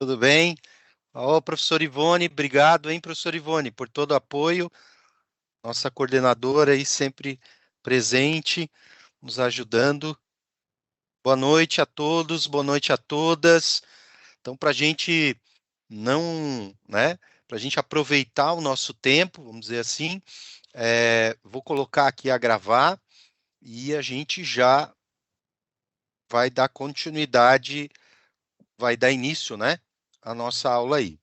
Tudo bem? Ô, professor Ivone, obrigado, hein, professor Ivone, por todo o apoio. Nossa coordenadora aí sempre presente, nos ajudando. Boa noite a todos, boa noite a todas. Então, para a gente não, né, para a gente aproveitar o nosso tempo, vamos dizer assim, vou colocar aqui a gravar e a gente já vai dar continuidade, vai dar início, né, à nossa aula aí.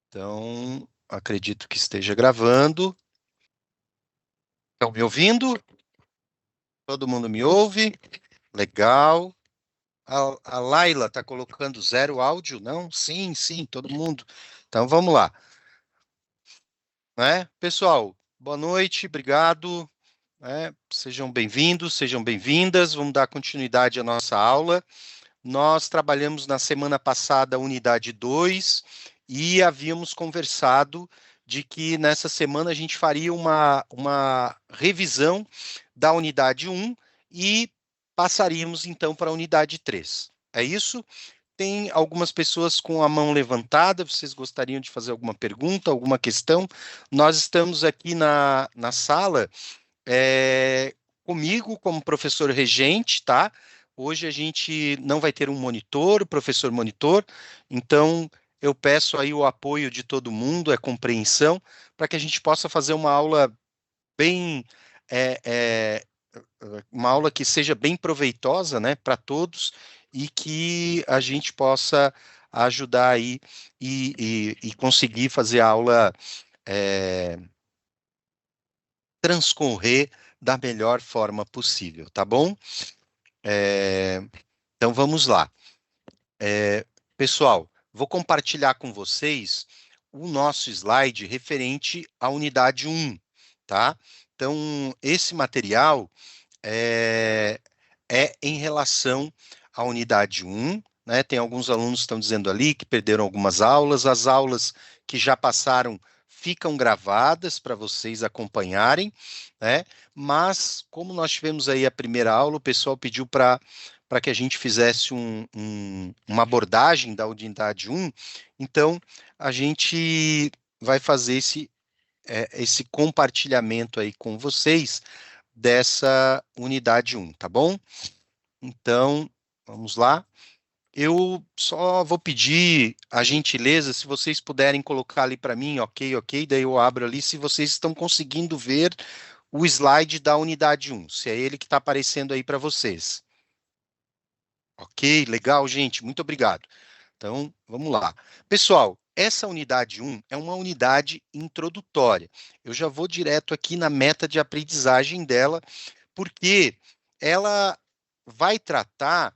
Então, acredito que esteja gravando. Estão me ouvindo? Todo mundo me ouve? Legal. A Laila está colocando zero áudio? Não? Sim, sim, todo mundo. Então vamos lá, né? Pessoal, boa noite, obrigado, né? Sejam bem-vindos, sejam bem-vindas. Vamos dar continuidade à nossa aula. Nós trabalhamos na semana passada a unidade 2 e havíamos conversado de que nessa semana a gente faria uma revisão da unidade 1 e passaríamos então para a unidade 3. É isso? Tem algumas pessoas com a mão levantada, vocês gostariam de fazer alguma pergunta, alguma questão? Nós estamos aqui na sala comigo como professor regente, tá? Hoje a gente não vai ter um monitor, o professor monitor, então eu peço aí o apoio de todo mundo, a compreensão, para que a gente possa fazer uma aula bem, é, é, uma aula que seja bem proveitosa, né, para todos e que a gente possa ajudar aí e conseguir fazer a aula é, transcorrer da melhor forma possível, tá bom? É, então vamos lá. Pessoal, vou compartilhar com vocês o nosso slide referente à unidade 1, tá? Então, esse material é, é em relação à unidade 1, né? Tem alguns alunos que estão dizendo ali que perderam algumas aulas, as aulas que já passaram ficam gravadas para vocês acompanharem, né? Mas, como nós tivemos aí a primeira aula, o pessoal pediu para que a gente fizesse uma abordagem da unidade 1, então a gente vai fazer esse compartilhamento aí com vocês dessa unidade 1, tá bom? Então, vamos lá. Eu só vou pedir a gentileza, se vocês puderem colocar ali para mim, ok, ok, daí eu abro ali, se vocês estão conseguindo ver o slide da unidade 1, se é ele que está aparecendo aí para vocês. Ok, legal, gente, muito obrigado. Então, vamos lá. Pessoal, essa unidade 1 é uma unidade introdutória. Eu já vou direto aqui na meta de aprendizagem dela, porque ela vai tratar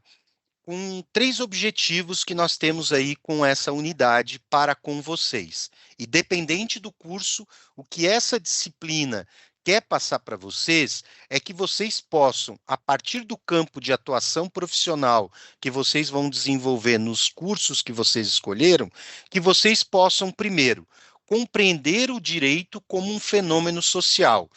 com três objetivos que nós temos aí com essa unidade para com vocês. E dependente do curso, o que essa disciplina quer passar para vocês é que vocês possam, a partir do campo de atuação profissional que vocês vão desenvolver nos cursos que vocês escolheram, que vocês possam, primeiro, compreender o direito como um fenômeno social.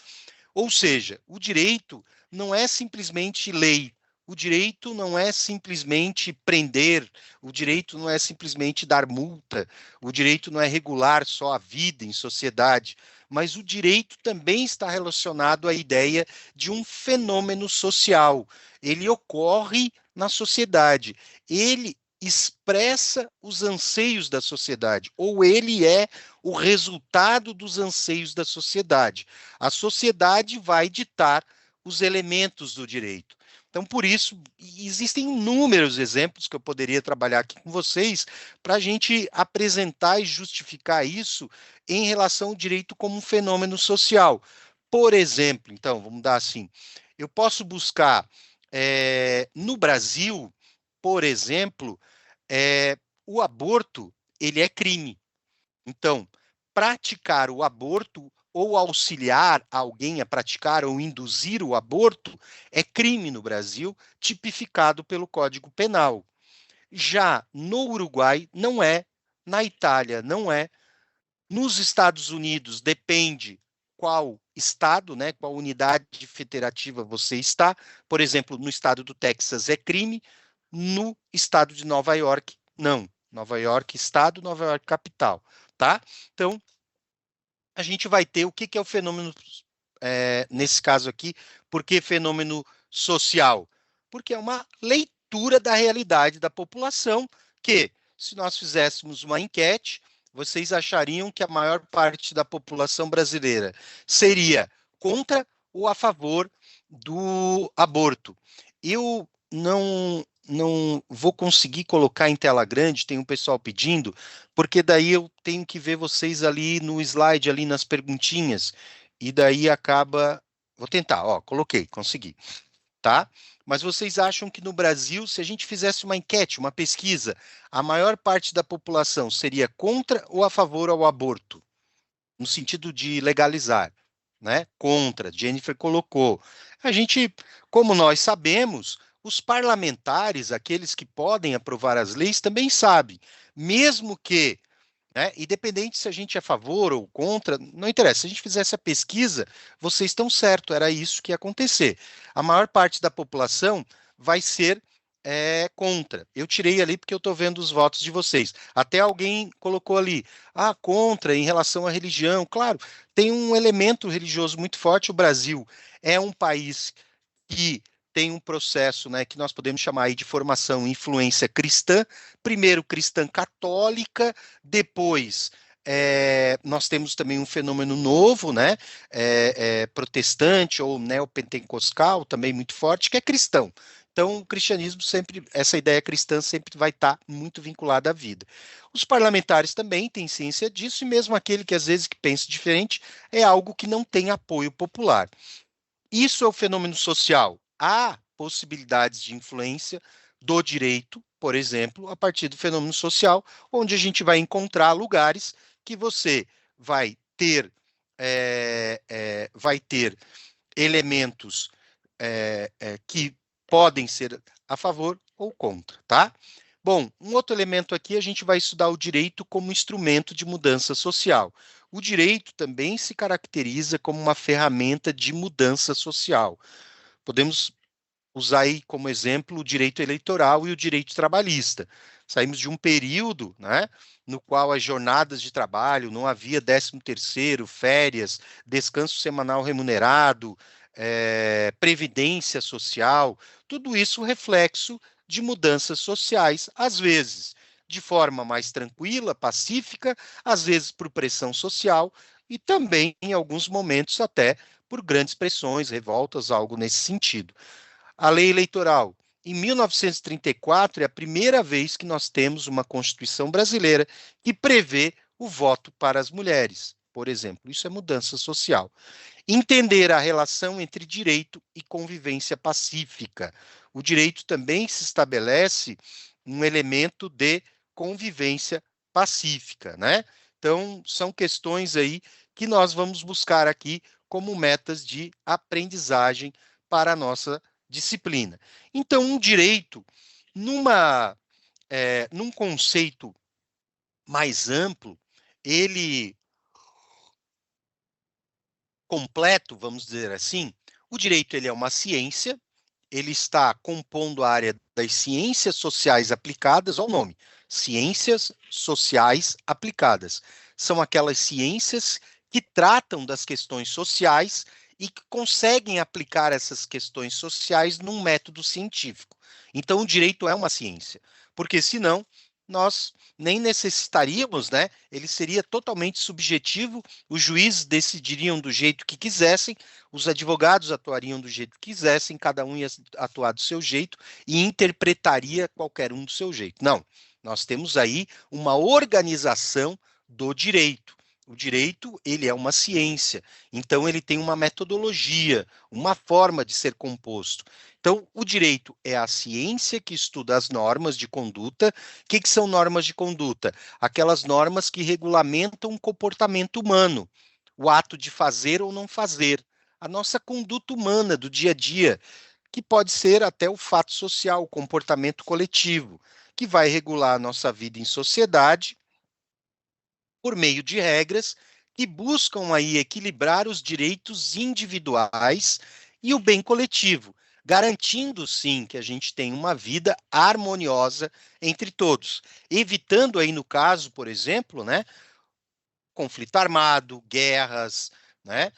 Ou seja, o direito não é simplesmente lei, o direito não é simplesmente prender, o direito não é simplesmente dar multa, o direito não é regular só a vida em sociedade, mas o direito também está relacionado à ideia de um fenômeno social. Ele ocorre na sociedade, ele expressa os anseios da sociedade, ou ele é o resultado dos anseios da sociedade. A sociedade vai ditar os elementos do direito. Então, por isso, existem inúmeros exemplos que eu poderia trabalhar aqui com vocês para a gente apresentar e justificar isso em relação ao direito como um fenômeno social. Por exemplo, então, vamos dar assim, eu posso buscar no Brasil, por exemplo, o aborto, ele é crime. Então, praticar o aborto ou auxiliar alguém a praticar ou induzir o aborto é crime no Brasil, tipificado pelo Código Penal. Já no Uruguai, não é, na Itália, não é, nos Estados Unidos, depende qual estado, né, qual unidade federativa você está. Por exemplo, no estado do Texas é crime, no estado de Nova York, não. Nova York estado, Nova York capital, tá? Então, a gente vai ter o que que é o fenômeno, nesse caso aqui, por que fenômeno social? Porque é uma leitura da realidade da população que, se nós fizéssemos uma enquete, vocês achariam que a maior parte da população brasileira seria contra ou a favor do aborto. Eu não vou conseguir colocar em tela grande, tem um pessoal pedindo, porque daí eu tenho que ver vocês ali no slide, ali nas perguntinhas, e daí acaba. Vou tentar, ó, coloquei, consegui, tá? Mas vocês acham que no Brasil, se a gente fizesse uma enquete, uma pesquisa, a maior parte da população seria contra ou a favor ao aborto? No sentido de legalizar, né? Contra, Jennifer colocou. A gente, como nós sabemos, os parlamentares, aqueles que podem aprovar as leis, também sabem, mesmo que, né, independente se a gente é a favor ou contra, não interessa. Se a gente fizesse a pesquisa, vocês estão certo, era isso que ia acontecer. A maior parte da população vai ser contra. Eu tirei ali porque eu estou vendo os votos de vocês. Até alguém colocou ali, contra em relação à religião. Claro, tem um elemento religioso muito forte. O Brasil é um país que tem um processo, né, que nós podemos chamar aí de formação e influência cristã, primeiro cristã católica, depois nós temos também um fenômeno novo, né, protestante ou neopentecostal, também muito forte, que é cristão. Então, o cristianismo sempre, essa ideia cristã sempre vai estar muito vinculada à vida. Os parlamentares também têm ciência disso, e mesmo aquele que às vezes que pensa diferente, é algo que não tem apoio popular. Isso é o fenômeno social. Há possibilidades de influência do direito, por exemplo, a partir do fenômeno social, onde a gente vai encontrar lugares que você vai ter elementos que podem ser a favor ou contra, tá? Bom, um outro elemento aqui, a gente vai estudar o direito como instrumento de mudança social. O direito também se caracteriza como uma ferramenta de mudança social. Podemos usar aí como exemplo o direito eleitoral e o direito trabalhista. Saímos de um período, né, no qual as jornadas de trabalho, não havia 13º, férias, descanso semanal remunerado, previdência social, tudo isso reflexo de mudanças sociais, às vezes de forma mais tranquila, pacífica, às vezes por pressão social e também, em alguns momentos, até por grandes pressões, revoltas, algo nesse sentido. A lei eleitoral. Em 1934, é a primeira vez que nós temos uma Constituição brasileira que prevê o voto para as mulheres, por exemplo. Isso é mudança social. Entender a relação entre direito e convivência pacífica. O direito também se estabelece um elemento de convivência pacífica, né? Então, são questões aí que nós vamos buscar aqui como metas de aprendizagem para a nossa disciplina. Então, um direito, num conceito mais amplo, ele completo, vamos dizer assim, o direito ele é uma ciência, ele está compondo a área das ciências sociais aplicadas, ao nome, ciências sociais aplicadas. São aquelas ciências que tratam das questões sociais e que conseguem aplicar essas questões sociais num método científico. Então, o direito é uma ciência, porque senão nós nem necessitaríamos, né? Ele seria totalmente subjetivo, os juízes decidiriam do jeito que quisessem, os advogados atuariam do jeito que quisessem, cada um ia atuar do seu jeito e interpretaria qualquer um do seu jeito. Não, nós temos aí uma organização do direito. O direito, ele é uma ciência, então ele tem uma metodologia, uma forma de ser composto. Então, o direito é a ciência que estuda as normas de conduta. O que são normas de conduta? Aquelas normas que regulamentam o comportamento humano, o ato de fazer ou não fazer, a nossa conduta humana do dia a dia, que pode ser até o fato social, o comportamento coletivo, que vai regular a nossa vida em sociedade por meio de regras que buscam aí equilibrar os direitos individuais e o bem coletivo, garantindo sim que a gente tenha uma vida harmoniosa entre todos, evitando aí no caso, por exemplo, né, conflito armado, guerras, né,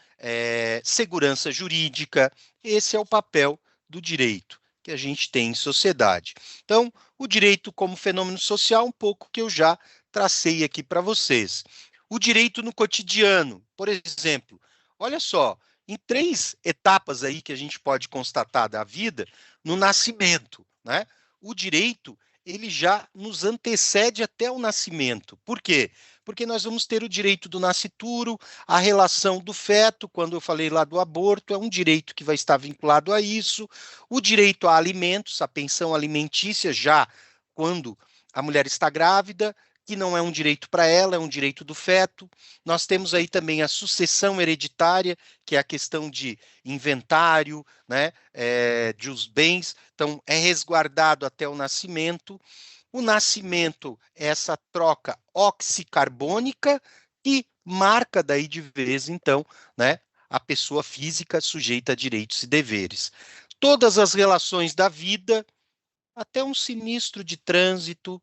segurança jurídica. Esse é o papel do direito que a gente tem em sociedade. Então, o direito como fenômeno social, um pouco que eu já tracei aqui para vocês. O direito no cotidiano, por exemplo, olha só, em três etapas aí que a gente pode constatar da vida, no nascimento, né? O direito, ele já nos antecede até o nascimento. Por quê? Porque nós vamos ter o direito do nascituro, a relação do feto, quando eu falei lá do aborto, é um direito que vai estar vinculado a isso, o direito a alimentos, a pensão alimentícia, já quando a mulher está grávida, que não é um direito para ela, é um direito do feto. Nós temos aí também a sucessão hereditária, que é a questão de inventário, né, de os bens, então é resguardado até o nascimento. O nascimento é essa troca oxicarbônica que marca daí de vez, então, né, a pessoa física sujeita a direitos e deveres. Todas as relações da vida, até um sinistro de trânsito,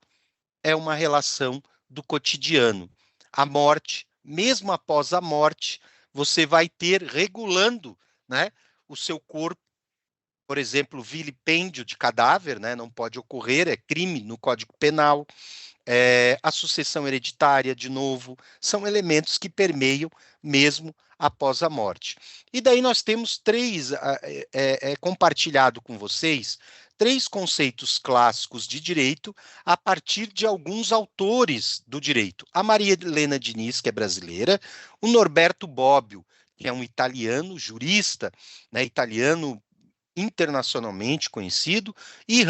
é uma relação do cotidiano. A morte, mesmo após a morte, você vai ter regulando, né, o seu corpo. Por exemplo, vilipêndio de cadáver, né, não pode ocorrer, é crime no Código Penal. A sucessão hereditária, de novo, são elementos que permeiam mesmo após a morte. E daí nós temos compartilhado com vocês, três conceitos clássicos de direito a partir de alguns autores do direito. A Maria Helena Diniz, que é brasileira, o Norberto Bobbio, que é um italiano, jurista, né, italiano internacionalmente conhecido, e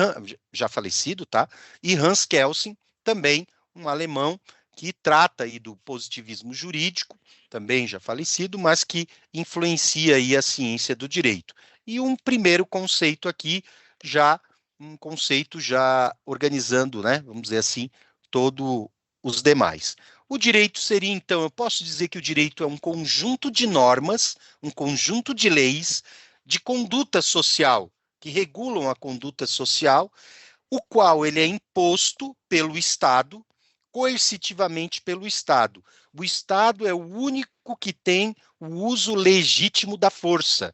já falecido, tá? E Hans Kelsen, também um alemão que trata aí do positivismo jurídico, também já falecido, mas que influencia aí a ciência do direito. E um primeiro conceito aqui, já um conceito já organizando, né, vamos dizer assim, todo os demais. O direito seria, então, eu posso dizer que o direito é um conjunto de normas, um conjunto de leis de conduta social, que regulam a conduta social, o qual ele é imposto pelo Estado, coercitivamente pelo Estado. O Estado é o único que tem o uso legítimo da força.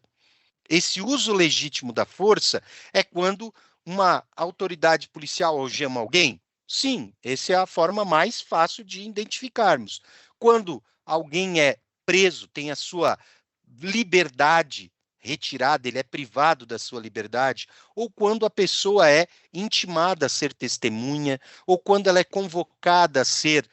Esse uso legítimo da força é quando uma autoridade policial algema alguém? Sim, essa é a forma mais fácil de identificarmos. Quando alguém é preso, tem a sua liberdade retirada, ele é privado da sua liberdade, ou quando a pessoa é intimada a ser testemunha, ou quando ela é convocada a ser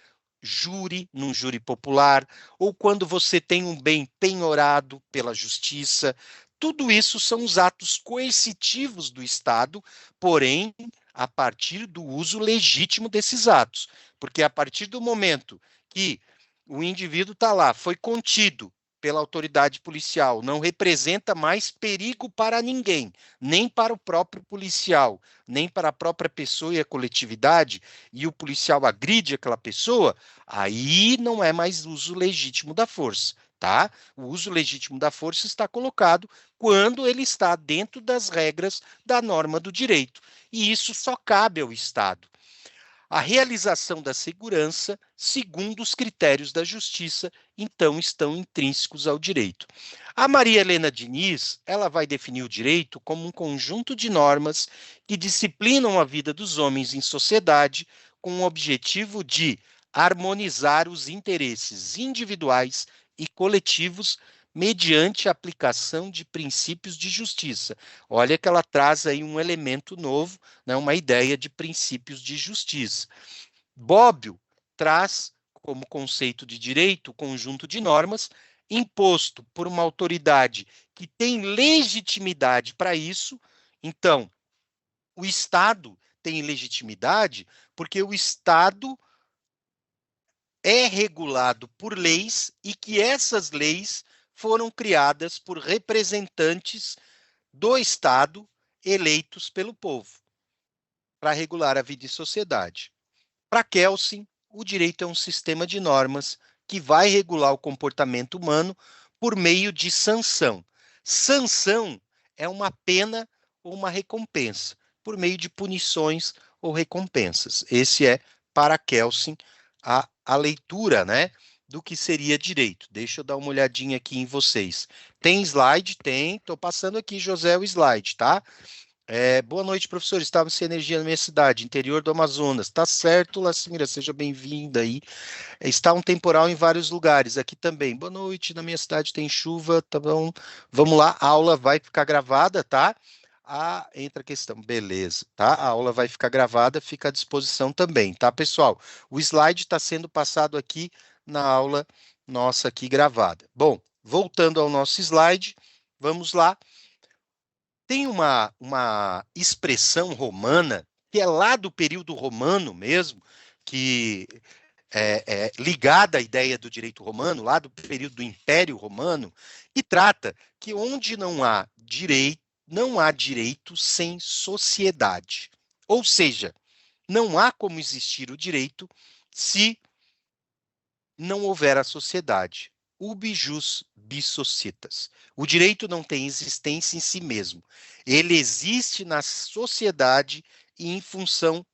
júri num júri popular, ou quando você tem um bem penhorado pela justiça. Tudo isso são os atos coercitivos do Estado, porém, a partir do uso legítimo desses atos. Porque a partir do momento que o indivíduo está lá, foi contido pela autoridade policial, não representa mais perigo para ninguém, nem para o próprio policial, nem para a própria pessoa e a coletividade, e o policial agride aquela pessoa, aí não é mais uso legítimo da força, tá? O uso legítimo da força está colocado quando ele está dentro das regras da norma do direito, e isso só cabe ao Estado. A realização da segurança, segundo os critérios da justiça, então estão intrínsecos ao direito. A Maria Helena Diniz, ela vai definir o direito como um conjunto de normas que disciplinam a vida dos homens em sociedade com o objetivo de harmonizar os interesses individuais e coletivos mediante a aplicação de princípios de justiça. Olha que ela traz aí um elemento novo, né, uma ideia de princípios de justiça. Bobbio traz como conceito de direito o conjunto de normas imposto por uma autoridade que tem legitimidade para isso. Então, o Estado tem legitimidade porque o Estado é regulado por leis e que essas leis foram criadas por representantes do Estado eleitos pelo povo para regular a vida e sociedade. Para Kelsen, o direito é um sistema de normas que vai regular o comportamento humano por meio de sanção. Sanção é uma pena ou uma recompensa, por meio de punições ou recompensas. Esse é, para Kelsen, a leitura, né, do que seria direito. Deixa eu dar uma olhadinha aqui em vocês. Tem slide? Tem. Estou passando aqui, José, o slide, tá? Boa noite, professor. Estava sem energia na minha cidade, interior do Amazonas. Tá certo, Lacimira, seja bem-vinda aí. Está um temporal em vários lugares, aqui também. Boa noite, na minha cidade tem chuva, tá bom? Vamos lá, a aula vai ficar gravada, tá? Entra a questão, beleza, tá? A aula vai ficar gravada, fica à disposição também, tá, pessoal? O slide está sendo passado aqui na aula nossa aqui gravada. Bom, voltando ao nosso slide, vamos lá. Tem uma expressão romana, que é lá do período romano mesmo, que ligada à ideia do direito romano, lá do período do Império Romano, que trata que onde não há direito sem sociedade. Ou seja, não há como existir o direito se não houver a sociedade. Ubi jus bis societas. O direito não tem existência em si mesmo. Ele existe na sociedade e em função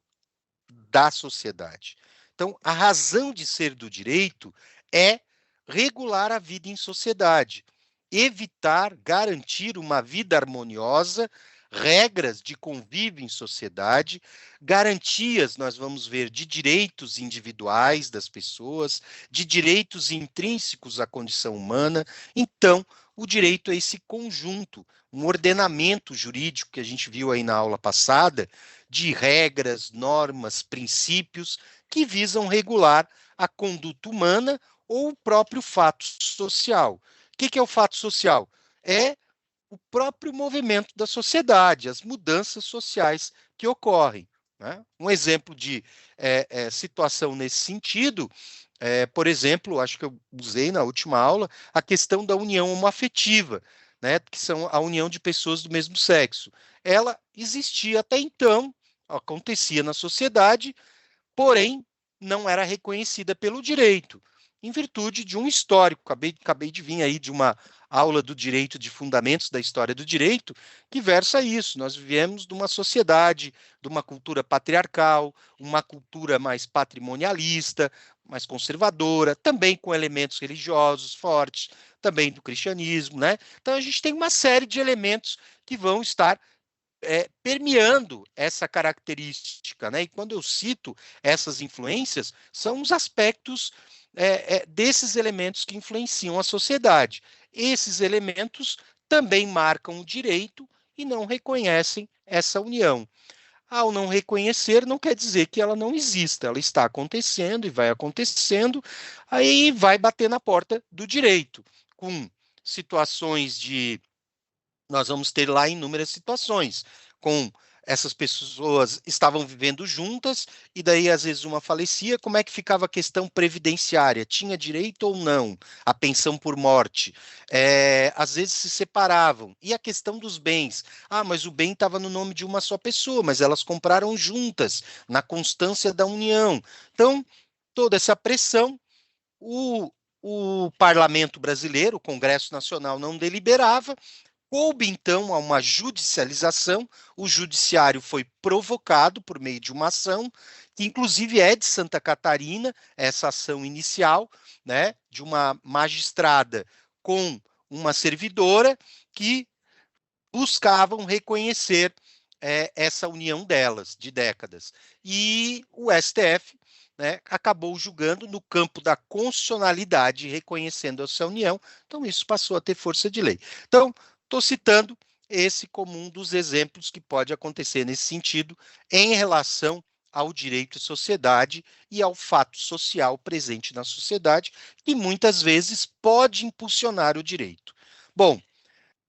da sociedade. Então, a razão de ser do direito é regular a vida em sociedade, evitar, garantir uma vida harmoniosa, regras de convívio em sociedade, garantias, nós vamos ver, de direitos individuais das pessoas, de direitos intrínsecos à condição humana. Então, o direito é esse conjunto, um ordenamento jurídico que a gente viu aí na aula passada, de regras, normas, princípios que visam regular a conduta humana ou o próprio fato social. O que é o fato social? É o próprio movimento da sociedade, as mudanças sociais que ocorrem. Né? Um exemplo de situação nesse sentido, por exemplo, acho que eu usei na última aula, a questão da união homoafetiva, né, que são a união de pessoas do mesmo sexo. Ela existia até então, acontecia na sociedade, porém não era reconhecida pelo direito, em virtude de um histórico. Acabei de vir aí de uma aula do direito, de fundamentos da história do direito, que versa isso. Nós vivemos de uma sociedade, de uma cultura patriarcal, uma cultura mais patrimonialista, mais conservadora, também com elementos religiosos fortes, também do cristianismo, né? Então a gente tem uma série de elementos que vão estar permeando essa característica, né? E quando eu cito essas influências, são os aspectos desses elementos que influenciam a sociedade. Esses elementos também marcam o direito e não reconhecem essa união. Ao não reconhecer, não quer dizer que ela não exista, ela está acontecendo e vai acontecendo, aí vai bater na porta do direito, com situações de nós vamos ter lá inúmeras situações, com essas pessoas estavam vivendo juntas, e daí às vezes uma falecia, como é que ficava a questão previdenciária? Tinha direito ou não à pensão por morte? Às vezes se separavam. E a questão dos bens? Mas o bem estava no nome de uma só pessoa, mas elas compraram juntas, na constância da união. Então, toda essa pressão, o parlamento brasileiro, o Congresso Nacional, não deliberava. Coube, então, a uma judicialização, o judiciário foi provocado por meio de uma ação, que inclusive é de Santa Catarina, essa ação inicial, né, de uma magistrada com uma servidora que buscavam reconhecer essa união delas, de décadas. E o STF, né, acabou julgando no campo da constitucionalidade, reconhecendo essa união, então isso passou a ter força de lei. Então, estou citando esse como um dos exemplos que pode acontecer nesse sentido em relação ao direito à sociedade e ao fato social presente na sociedade, que muitas vezes pode impulsionar o direito. Bom,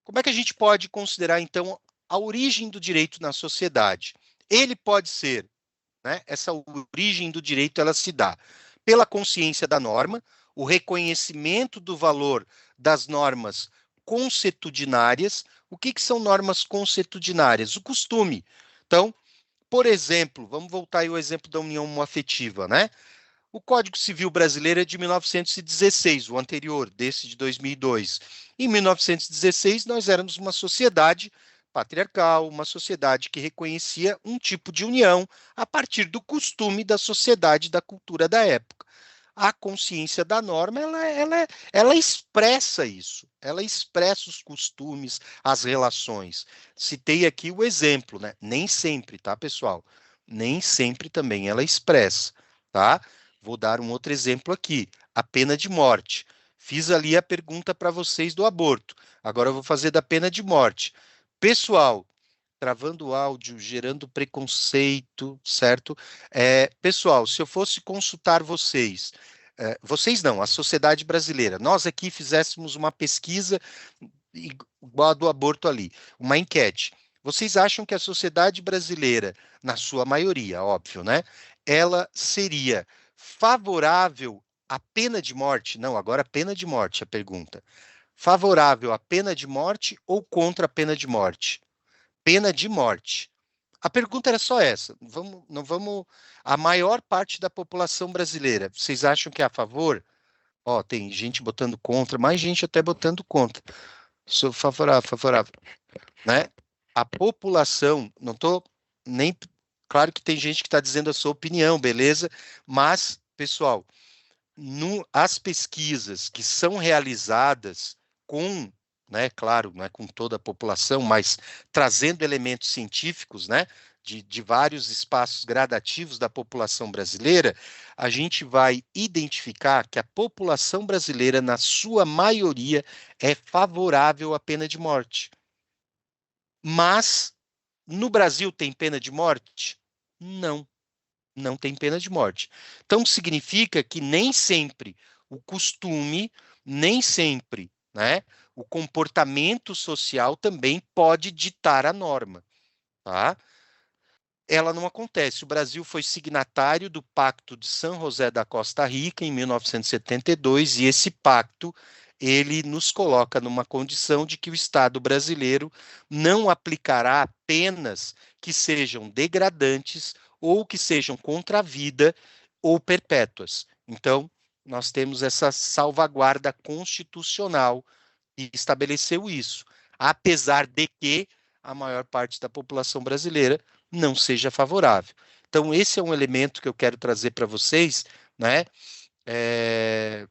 como é que a gente pode considerar, então, a origem do direito na sociedade? Ele pode ser, né, essa origem do direito, ela se dá pela consciência da norma, o reconhecimento do valor das normas consuetudinárias. O que são normas consuetudinárias? O costume. Então, por exemplo, vamos voltar aí ao exemplo da união homoafetiva, né? O Código Civil Brasileiro é de 1916, o anterior, desse de 2002. Em 1916, nós éramos uma sociedade patriarcal, uma sociedade que reconhecia um tipo de união a partir do costume da sociedade, da cultura da época. A consciência da norma, ela expressa isso, ela expressa os costumes, as relações. Citei aqui o exemplo, né? Nem sempre, tá, pessoal? Nem sempre também ela expressa, tá? Vou dar um outro exemplo aqui, a pena de morte. Fiz ali a pergunta para vocês do aborto, agora eu vou fazer da pena de morte. Pessoal, travando o áudio, gerando preconceito, certo? Pessoal, se eu fosse consultar vocês, vocês não, a sociedade brasileira, nós aqui fizéssemos uma pesquisa igual a do aborto ali, uma enquete. Vocês acham que a sociedade brasileira, na sua maioria, óbvio, né? Ela seria favorável à pena de morte? Não, agora pena de morte, a pergunta. Favorável à pena de morte ou contra a pena de morte? Pena de morte. A pergunta era só essa. Não vamos. A maior parte da população brasileira, vocês acham que é a favor? Ó, tem gente botando contra, mais gente até botando contra. Sou favorável, favorável, né? A população, não estou nem. Claro que tem gente que está dizendo a sua opinião, beleza? Mas, pessoal, as pesquisas que são realizadas com, né, claro, não é com toda a população, mas trazendo elementos científicos, né, de vários espaços gradativos da população brasileira, a gente vai identificar que a população brasileira, na sua maioria, é favorável à pena de morte. Mas no Brasil tem pena de morte? Não. Não tem pena de morte. Então, significa que nem sempre o costume, nem sempre, né, o comportamento social também pode ditar a norma, tá? Ela não acontece. O Brasil foi signatário do Pacto de São José da Costa Rica em 1972 e esse pacto ele nos coloca numa condição de que o Estado brasileiro não aplicará penas que sejam degradantes ou que sejam contra a vida ou perpétuas. Então, nós temos essa salvaguarda constitucional que estabeleceu isso, apesar de que a maior parte da população brasileira não seja favorável. Então, esse é um elemento que eu quero trazer para vocês, né? É,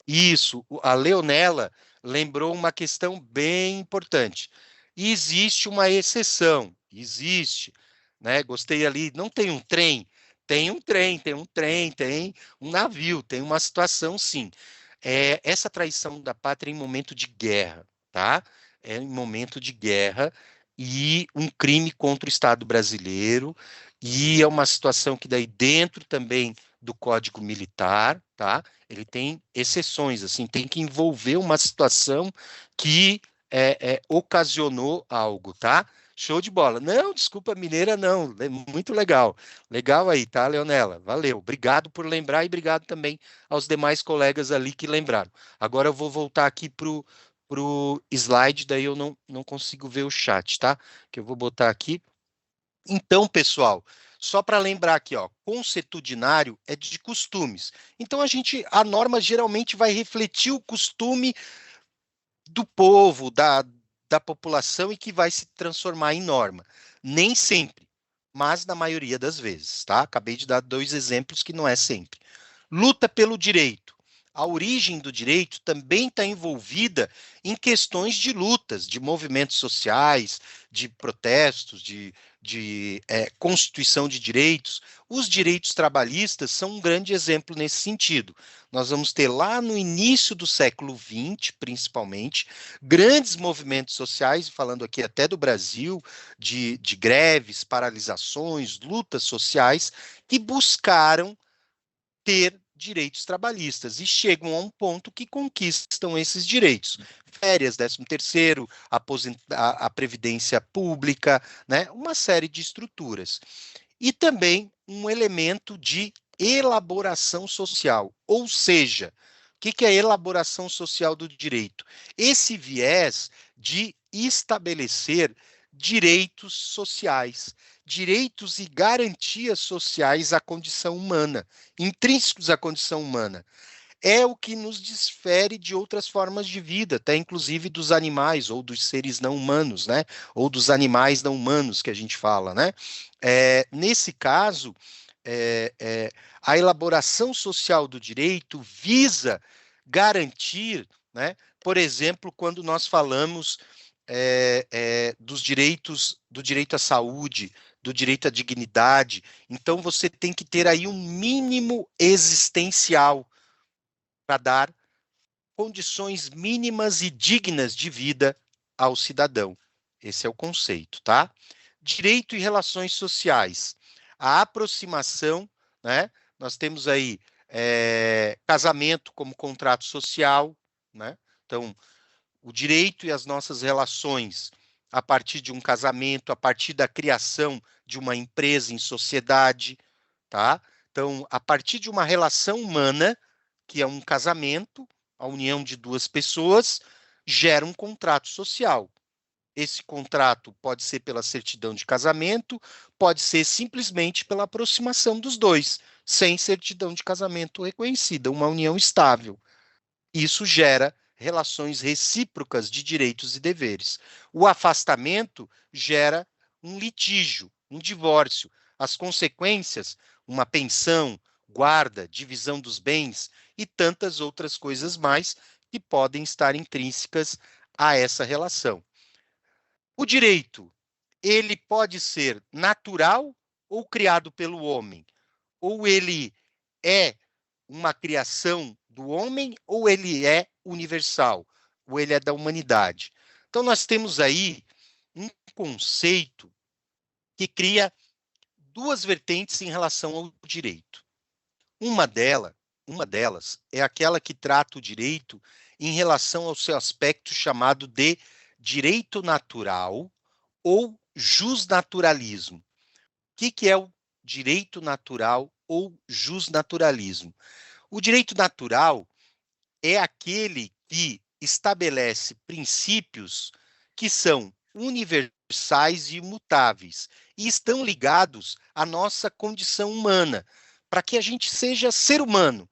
isso, a Leonela lembrou uma questão bem importante. Existe uma exceção, existe, né? Gostei ali, não tem um trem, tem um trem, tem um trem, tem um navio, tem uma situação, sim. Essa traição da pátria em momento de guerra, tá? É em momento de guerra e um crime contra o Estado brasileiro e é uma situação que daí dentro também do Código Militar, tá? Ele tem exceções, assim, tem que envolver uma situação que ocasionou algo, tá? Show de bola. Não, desculpa, mineira, não. Muito legal. Legal aí, tá, Leonela? Valeu. Obrigado por lembrar e obrigado também aos demais colegas ali que lembraram. Agora eu vou voltar aqui pro slide, daí eu não consigo ver o chat, tá? Que eu vou botar aqui. Então, pessoal, só para lembrar aqui, ó, consuetudinário é de costumes. Então, a norma geralmente vai refletir o costume do povo, da população e que vai se transformar em norma. Nem sempre, mas na maioria das vezes, tá? Acabei de dar dois exemplos que não é sempre. Luta pelo direito. A origem do direito também está envolvida em questões de lutas, de movimentos sociais, de protestos, de constituição de direitos. Os direitos trabalhistas são um grande exemplo nesse sentido. Nós vamos ter lá no início do século XX, principalmente, grandes movimentos sociais, falando aqui até do Brasil, de greves, paralisações, lutas sociais, que buscaram ter direitos trabalhistas e chegam a um ponto que conquistam esses direitos. Férias, 13º, a previdência pública, né? Uma série de estruturas. E também um elemento de elaboração social, ou seja, o que é a elaboração social do direito? Esse viés de estabelecer direitos sociais, direitos e garantias sociais à condição humana, intrínsecos à condição humana. é o que nos difere de outras formas de vida, até inclusive dos animais ou dos seres não humanos, né? Ou dos animais não humanos que a gente fala, né? Nesse caso, é, é, a elaboração social do direito visa garantir, né? Por exemplo, quando nós falamos dos direitos, do direito à saúde, do direito à dignidade, então você tem que ter aí um mínimo existencial para dar condições mínimas e dignas de vida ao cidadão. Esse é o conceito, tá? Direito e relações sociais. A aproximação, né? Nós temos aí casamento como contrato social, né? Então, o direito e as nossas relações a partir de um casamento, a partir da criação de uma empresa em sociedade, tá? Então, a partir de uma relação humana, que é um casamento, a união de duas pessoas, gera um contrato social. Esse contrato pode ser pela certidão de casamento, pode ser simplesmente pela aproximação dos dois, sem certidão de casamento reconhecida, uma união estável. Isso gera relações recíprocas de direitos e deveres. O afastamento gera um litígio, um divórcio. As consequências, uma pensão, guarda, divisão dos bens e tantas outras coisas mais que podem estar intrínsecas a essa relação. O direito, ele pode ser natural ou criado pelo homem, ou ele é uma criação do homem ou ele é universal, ou ele é da humanidade. Então, nós temos aí um conceito que cria duas vertentes em relação ao direito. Uma delas é aquela que trata o direito em relação ao seu aspecto chamado de direito natural ou jusnaturalismo. O que é o direito natural ou jusnaturalismo? O direito natural é aquele que estabelece princípios que são universais e imutáveis e estão ligados à nossa condição humana. Para que a gente seja ser humano,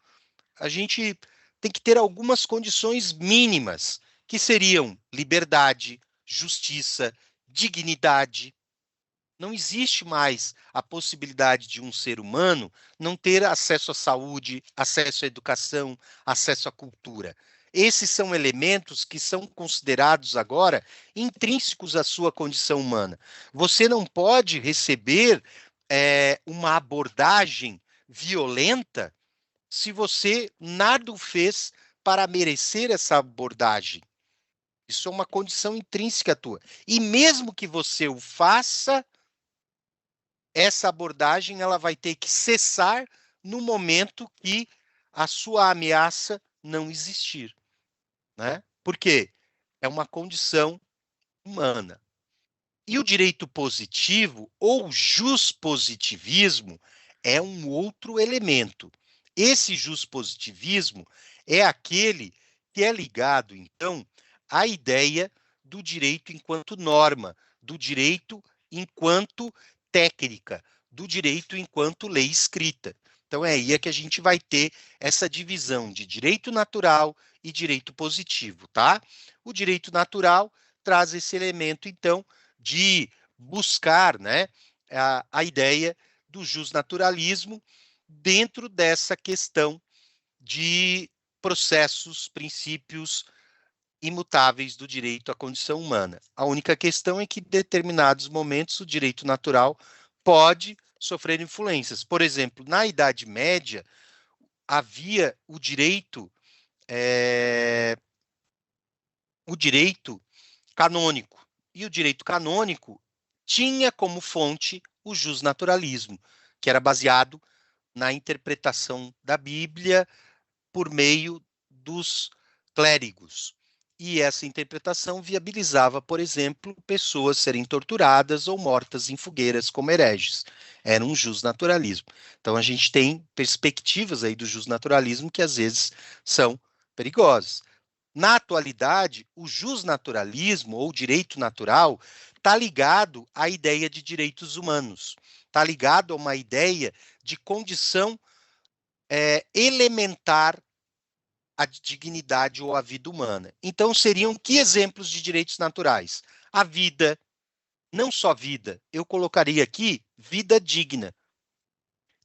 a gente tem que ter algumas condições mínimas, que seriam liberdade, justiça, dignidade. Não existe mais a possibilidade de um ser humano não ter acesso à saúde, acesso à educação, acesso à cultura. Esses são elementos que são considerados agora intrínsecos à sua condição humana. Você não pode receber uma abordagem violenta se você nada o fez para merecer essa abordagem. Isso é uma condição intrínseca tua. E mesmo que você o faça, essa abordagem ela vai ter que cessar no momento que a sua ameaça não existir, né? Por quê? É uma condição humana. E o direito positivo ou juspositivismo é um outro elemento. Esse juspositivismo é aquele que é ligado, então, à ideia do direito enquanto norma, do direito enquanto técnica, do direito enquanto lei escrita. Então, é aí que a gente vai ter essa divisão de direito natural e direito positivo, tá? O direito natural traz esse elemento, então, de buscar, né, a ideia do justnaturalismo dentro dessa questão de processos, princípios imutáveis do direito à condição humana. A única questão é que, em determinados momentos, o direito natural pode sofrer influências. Por exemplo, na Idade Média, havia o direito canônico. E o direito canônico tinha como fonte o justnaturalismo, que era baseado na interpretação da Bíblia por meio dos clérigos. E essa interpretação viabilizava, por exemplo, pessoas serem torturadas ou mortas em fogueiras como hereges. Era um justnaturalismo. Então a gente tem perspectivas aí do justnaturalismo que às vezes são perigosas. Na atualidade, o justnaturalismo ou direito natural está ligado à ideia de direitos humanos, está ligado a uma ideia de condição elementar a dignidade ou a vida humana. Então, seriam que exemplos de direitos naturais? A vida, não só vida, eu colocaria aqui vida digna.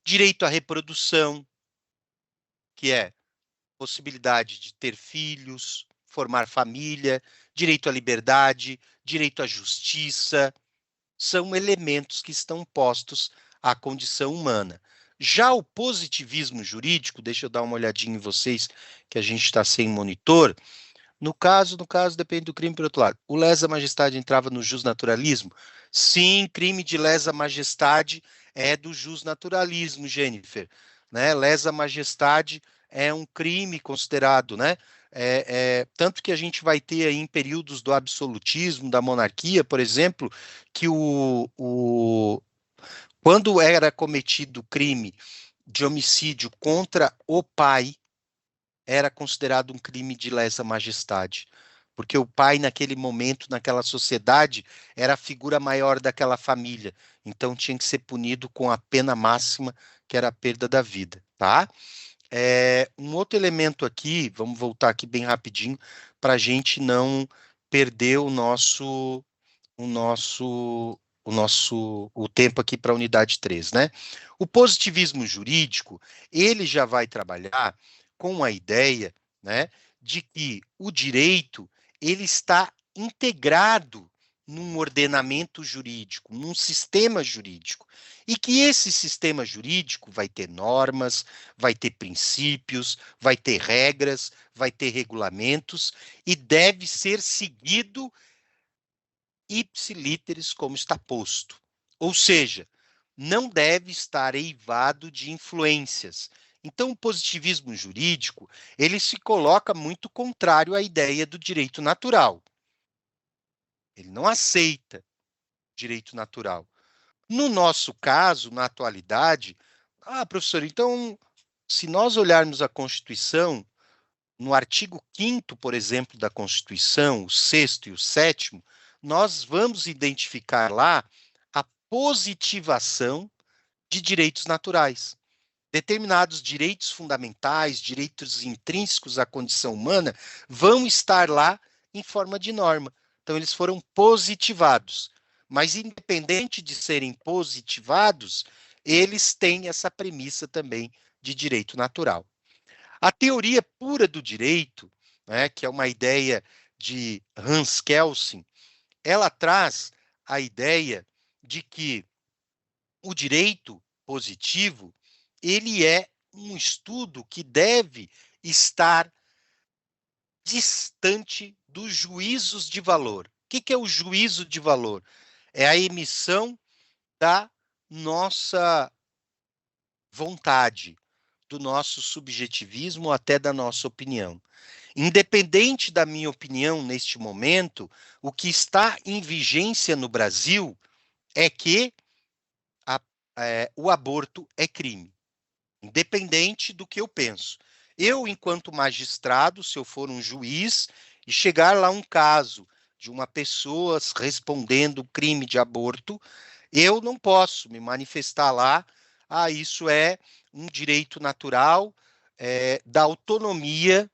Direito à reprodução, que é possibilidade de ter filhos, formar família, direito à liberdade, direito à justiça, são elementos que estão postos à condição humana. Já o positivismo jurídico, deixa eu dar uma olhadinha em vocês, que a gente está sem monitor. No caso, depende do crime, por outro lado. O lesa majestade entrava no justnaturalismo? Sim, crime de lesa majestade é do justnaturalismo, Jennifer. Né? Lesa majestade é um crime considerado, né? Tanto que a gente vai ter aí em períodos do absolutismo, da monarquia, por exemplo, que quando era cometido crime de homicídio contra o pai, era considerado um crime de lesa majestade, porque o pai, naquele momento, naquela sociedade, era a figura maior daquela família, então tinha que ser punido com a pena máxima, que era a perda da vida, tá? Um outro elemento aqui, vamos voltar aqui bem rapidinho, para a gente não perder o tempo aqui para a unidade 3, né? O positivismo jurídico, ele já vai trabalhar com a ideia, né, de que o direito, ele está integrado num ordenamento jurídico, num sistema jurídico, e que esse sistema jurídico vai ter normas, vai ter princípios, vai ter regras, vai ter regulamentos, e deve ser seguido ipsilíteres, como está posto. Ou seja, não deve estar eivado de influências. Então, o positivismo jurídico, ele se coloca muito contrário à ideia do direito natural. Ele não aceita direito natural. No nosso caso, na atualidade, professor, então, se nós olharmos a Constituição, no artigo 5º, por exemplo, da Constituição, o 6º e o 7º, nós vamos identificar lá a positivação de direitos naturais. Determinados direitos fundamentais, direitos intrínsecos à condição humana, vão estar lá em forma de norma. Então, eles foram positivados. Mas, independente de serem positivados, eles têm essa premissa também de direito natural. A teoria pura do direito, né, que é uma ideia de Hans Kelsen, ela traz a ideia de que o direito positivo, ele é um estudo que deve estar distante dos juízos de valor. O que é o juízo de valor? É a emissão da nossa vontade, do nosso subjetivismo, até da nossa opinião. Independente da minha opinião neste momento, o que está em vigência no Brasil é que o aborto é crime, independente do que eu penso. Eu, enquanto magistrado, se eu for um juiz e chegar lá um caso de uma pessoa respondendo crime de aborto, eu não posso me manifestar lá, isso é um direito natural da autonomia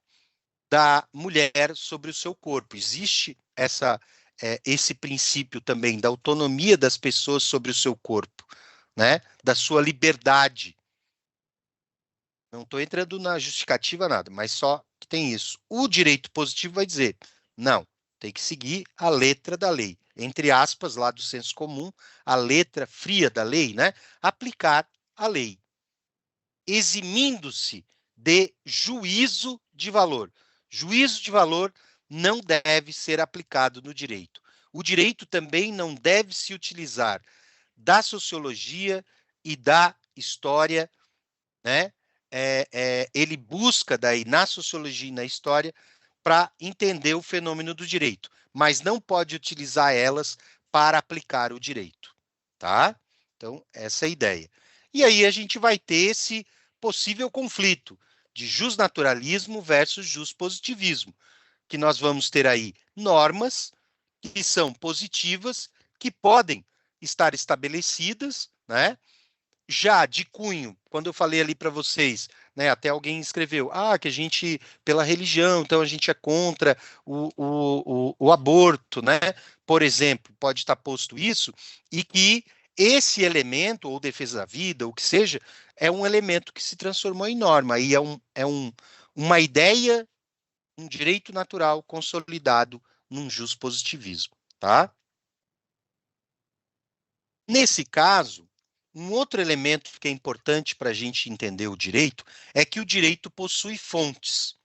da mulher sobre o seu corpo. Existe esse princípio também da autonomia das pessoas sobre o seu corpo, né? Da sua liberdade. Não estou entrando na justificativa nada, mas só que tem isso. O direito positivo vai dizer, não, tem que seguir a letra da lei. Entre aspas, lá do senso comum, a letra fria da lei, né? Aplicar a lei, eximindo-se de juízo de valor. Juízo de valor não deve ser aplicado no direito. O direito também não deve se utilizar da sociologia e da história, né? Ele busca daí na sociologia e na história para entender o fenômeno do direito, mas não pode utilizar elas para aplicar o direito, tá? Então, essa é a ideia. E aí a gente vai ter esse possível conflito de justnaturalismo versus justpositivismo, que nós vamos ter aí normas que são positivas, que podem estar estabelecidas, né? Já de cunho, quando eu falei ali para vocês, né, até alguém escreveu, que a gente, pela religião, então a gente é contra o aborto, né? Por exemplo, pode estar posto isso, e que esse elemento, ou defesa da vida, o que seja, é um elemento que se transformou em norma, e uma ideia, um direito natural consolidado num positivismo, tá? Nesse caso, um outro elemento que é importante para a gente entender o direito é que o direito possui fontes.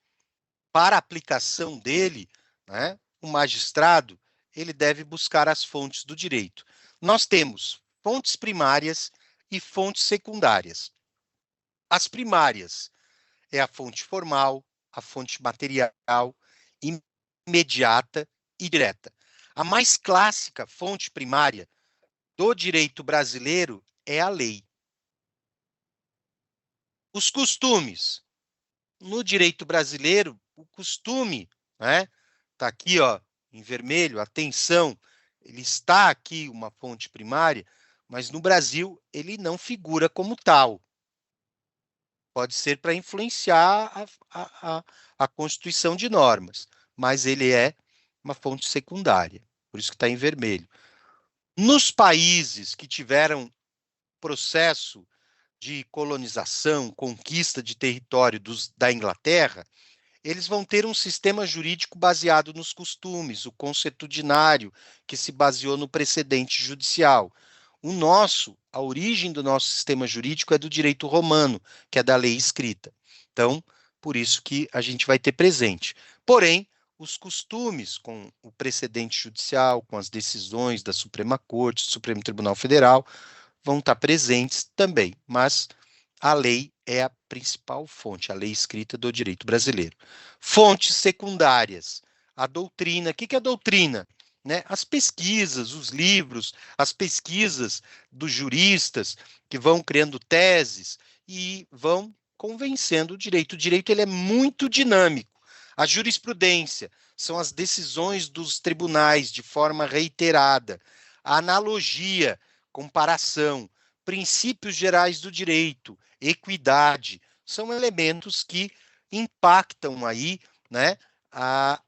Para a aplicação dele, né, o magistrado ele deve buscar as fontes do direito. Nós temos fontes primárias e fontes secundárias. As primárias é a fonte formal, a fonte material, imediata e direta. A mais clássica fonte primária do direito brasileiro é a lei. Os costumes. No direito brasileiro, o costume, né? Está aqui, ó, em vermelho, atenção, ele está aqui uma fonte primária, mas no Brasil ele não figura como tal. Pode ser para influenciar a constituição de normas, mas ele é uma fonte secundária, por isso que está em vermelho. Nos países que tiveram processo de colonização, conquista de território da Inglaterra, eles vão ter um sistema jurídico baseado nos costumes, o consuetudinário, que se baseou no precedente judicial. A origem do nosso sistema jurídico é do direito romano, que é da lei escrita. Então, por isso que a gente vai ter presente. Porém, os costumes com o precedente judicial, com as decisões da Suprema Corte, do Supremo Tribunal Federal, vão estar presentes também, mas a lei é a principal fonte, a lei escrita do direito brasileiro. Fontes secundárias, a doutrina. O que é a doutrina? Né? As pesquisas, os livros, as pesquisas dos juristas que vão criando teses e vão convencendo o direito. O direito ele é muito dinâmico. A jurisprudência são as decisões dos tribunais de forma reiterada. A analogia, comparação, princípios gerais do direito, equidade, são elementos que impactam aí, né, a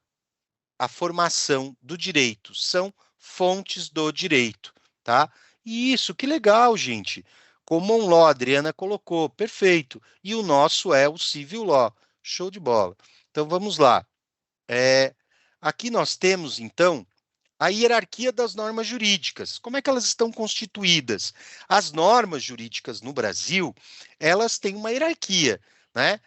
formação do direito, são fontes do direito, tá? E isso, que legal, gente. Common Law, a Adriana colocou, perfeito. E o nosso é o Civil Law, show de bola. Então vamos lá. Aqui nós temos, então, a hierarquia das normas jurídicas. Como é que elas estão constituídas? As normas jurídicas no Brasil, elas têm uma hierarquia, né?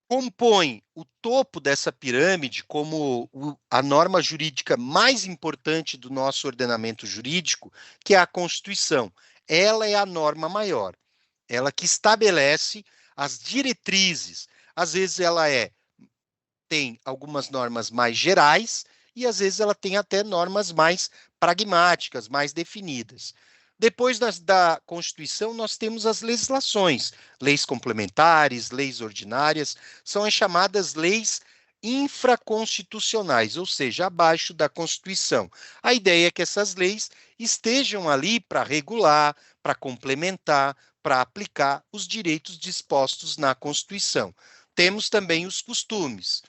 Compõe o topo dessa pirâmide como a norma jurídica mais importante do nosso ordenamento jurídico, que é a Constituição. Ela é a norma maior, ela que estabelece as diretrizes. Às vezes tem algumas normas mais gerais e às vezes ela tem até normas mais pragmáticas, mais definidas. Depois da Constituição, nós temos as legislações, leis complementares, leis ordinárias, são as chamadas leis infraconstitucionais, ou seja, abaixo da Constituição. A ideia é que essas leis estejam ali para regular, para complementar, para aplicar os direitos dispostos na Constituição. Temos também os costumes.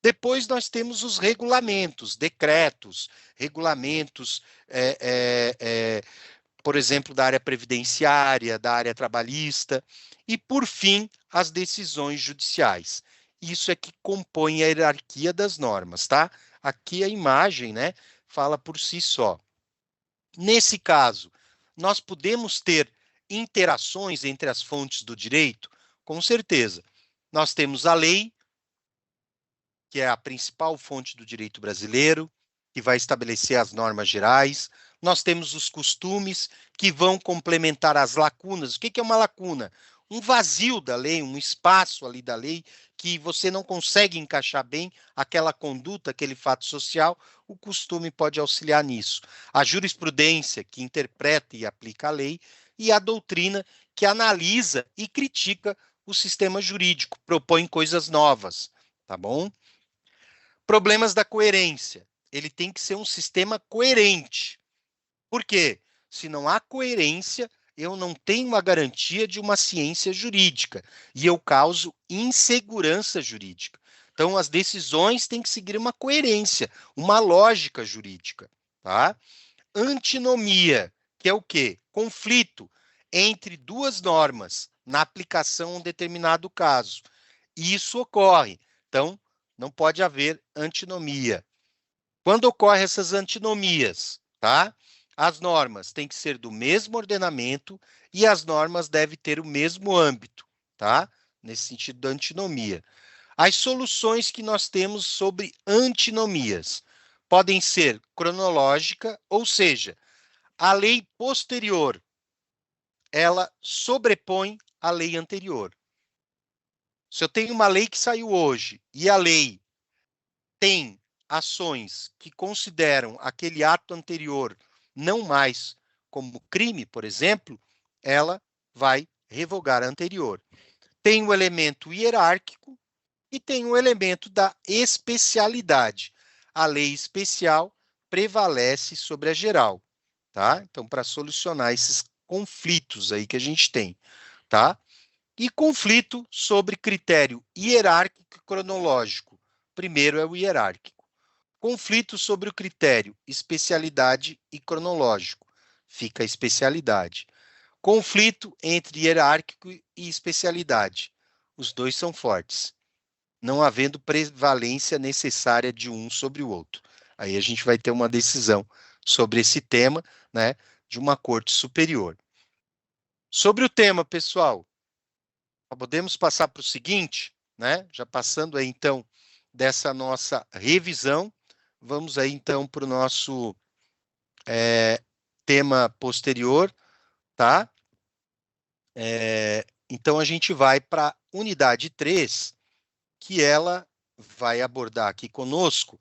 Depois nós temos os regulamentos, decretos, regulamentos, por exemplo, da área previdenciária, da área trabalhista, e, por fim, as decisões judiciais. Isso é que compõe a hierarquia das normas, tá? Aqui a imagem, né, fala por si só. Nesse caso, nós podemos ter interações entre as fontes do direito? Com certeza. Nós temos a lei, que é a principal fonte do direito brasileiro, que vai estabelecer as normas gerais. Nós temos os costumes, que vão complementar as lacunas. O que é uma lacuna? Um vazio da lei, um espaço ali da lei, que você não consegue encaixar bem aquela conduta, aquele fato social, o costume pode auxiliar nisso. A jurisprudência, que interpreta e aplica a lei, e a doutrina, que analisa e critica o sistema jurídico, propõe coisas novas, tá bom? Problemas da coerência. Ele tem que ser um sistema coerente. Por quê? Se não há coerência, eu não tenho uma garantia de uma ciência jurídica e eu causo insegurança jurídica. Então, as decisões têm que seguir uma coerência, uma lógica jurídica, tá? Antinomia, que é o quê? Conflito entre duas normas na aplicação a um determinado caso. Isso ocorre. Então, não pode haver antinomia. Quando ocorrem essas antinomias, tá? As normas têm que ser do mesmo ordenamento e as normas devem ter o mesmo âmbito, tá? Nesse sentido da antinomia. As soluções que nós temos sobre antinomias podem ser cronológica, ou seja, a lei posterior, ela sobrepõe a lei anterior. Se eu tenho uma lei que saiu hoje e a lei tem ações que consideram aquele ato anterior não mais como crime, por exemplo, ela vai revogar a anterior. Tem o elemento hierárquico e tem o elemento da especialidade. A lei especial prevalece sobre a geral, tá? Então, para solucionar esses conflitos aí que a gente tem, tá? E conflito sobre critério hierárquico e cronológico. Primeiro é o hierárquico. Conflito sobre o critério especialidade e cronológico. Fica a especialidade. Conflito entre hierárquico e especialidade. Os dois são fortes, não havendo prevalência necessária de um sobre o outro. Aí a gente vai ter uma decisão sobre esse tema, né, de uma corte superior. Sobre o tema, pessoal, podemos passar para o seguinte, né? Já passando aí então dessa nossa revisão, vamos aí então para o nosso tema posterior, tá? Então a gente vai para a unidade 3, que ela vai abordar aqui conosco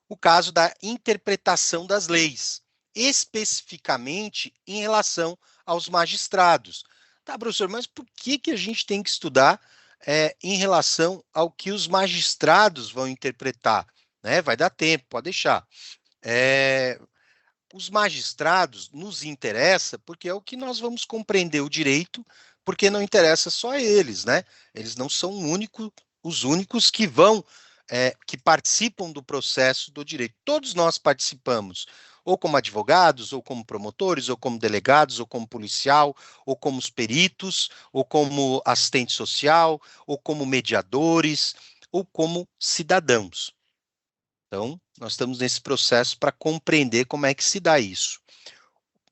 o caso da interpretação das leis, especificamente em relação aos magistrados. Tá, professor, mas por que a gente tem que estudar em relação ao que os magistrados vão interpretar? Né? Vai dar tempo, pode deixar. Os magistrados nos interessa porque é o que nós vamos compreender o direito, porque não interessa só a eles, né? Eles não são os únicos que vão, que participam do processo do direito. Todos nós participamos, ou como advogados, ou como promotores, ou como delegados, ou como policial, ou como os peritos, ou como assistente social, ou como mediadores, ou como cidadãos. Então, nós estamos nesse processo para compreender como é que se dá isso.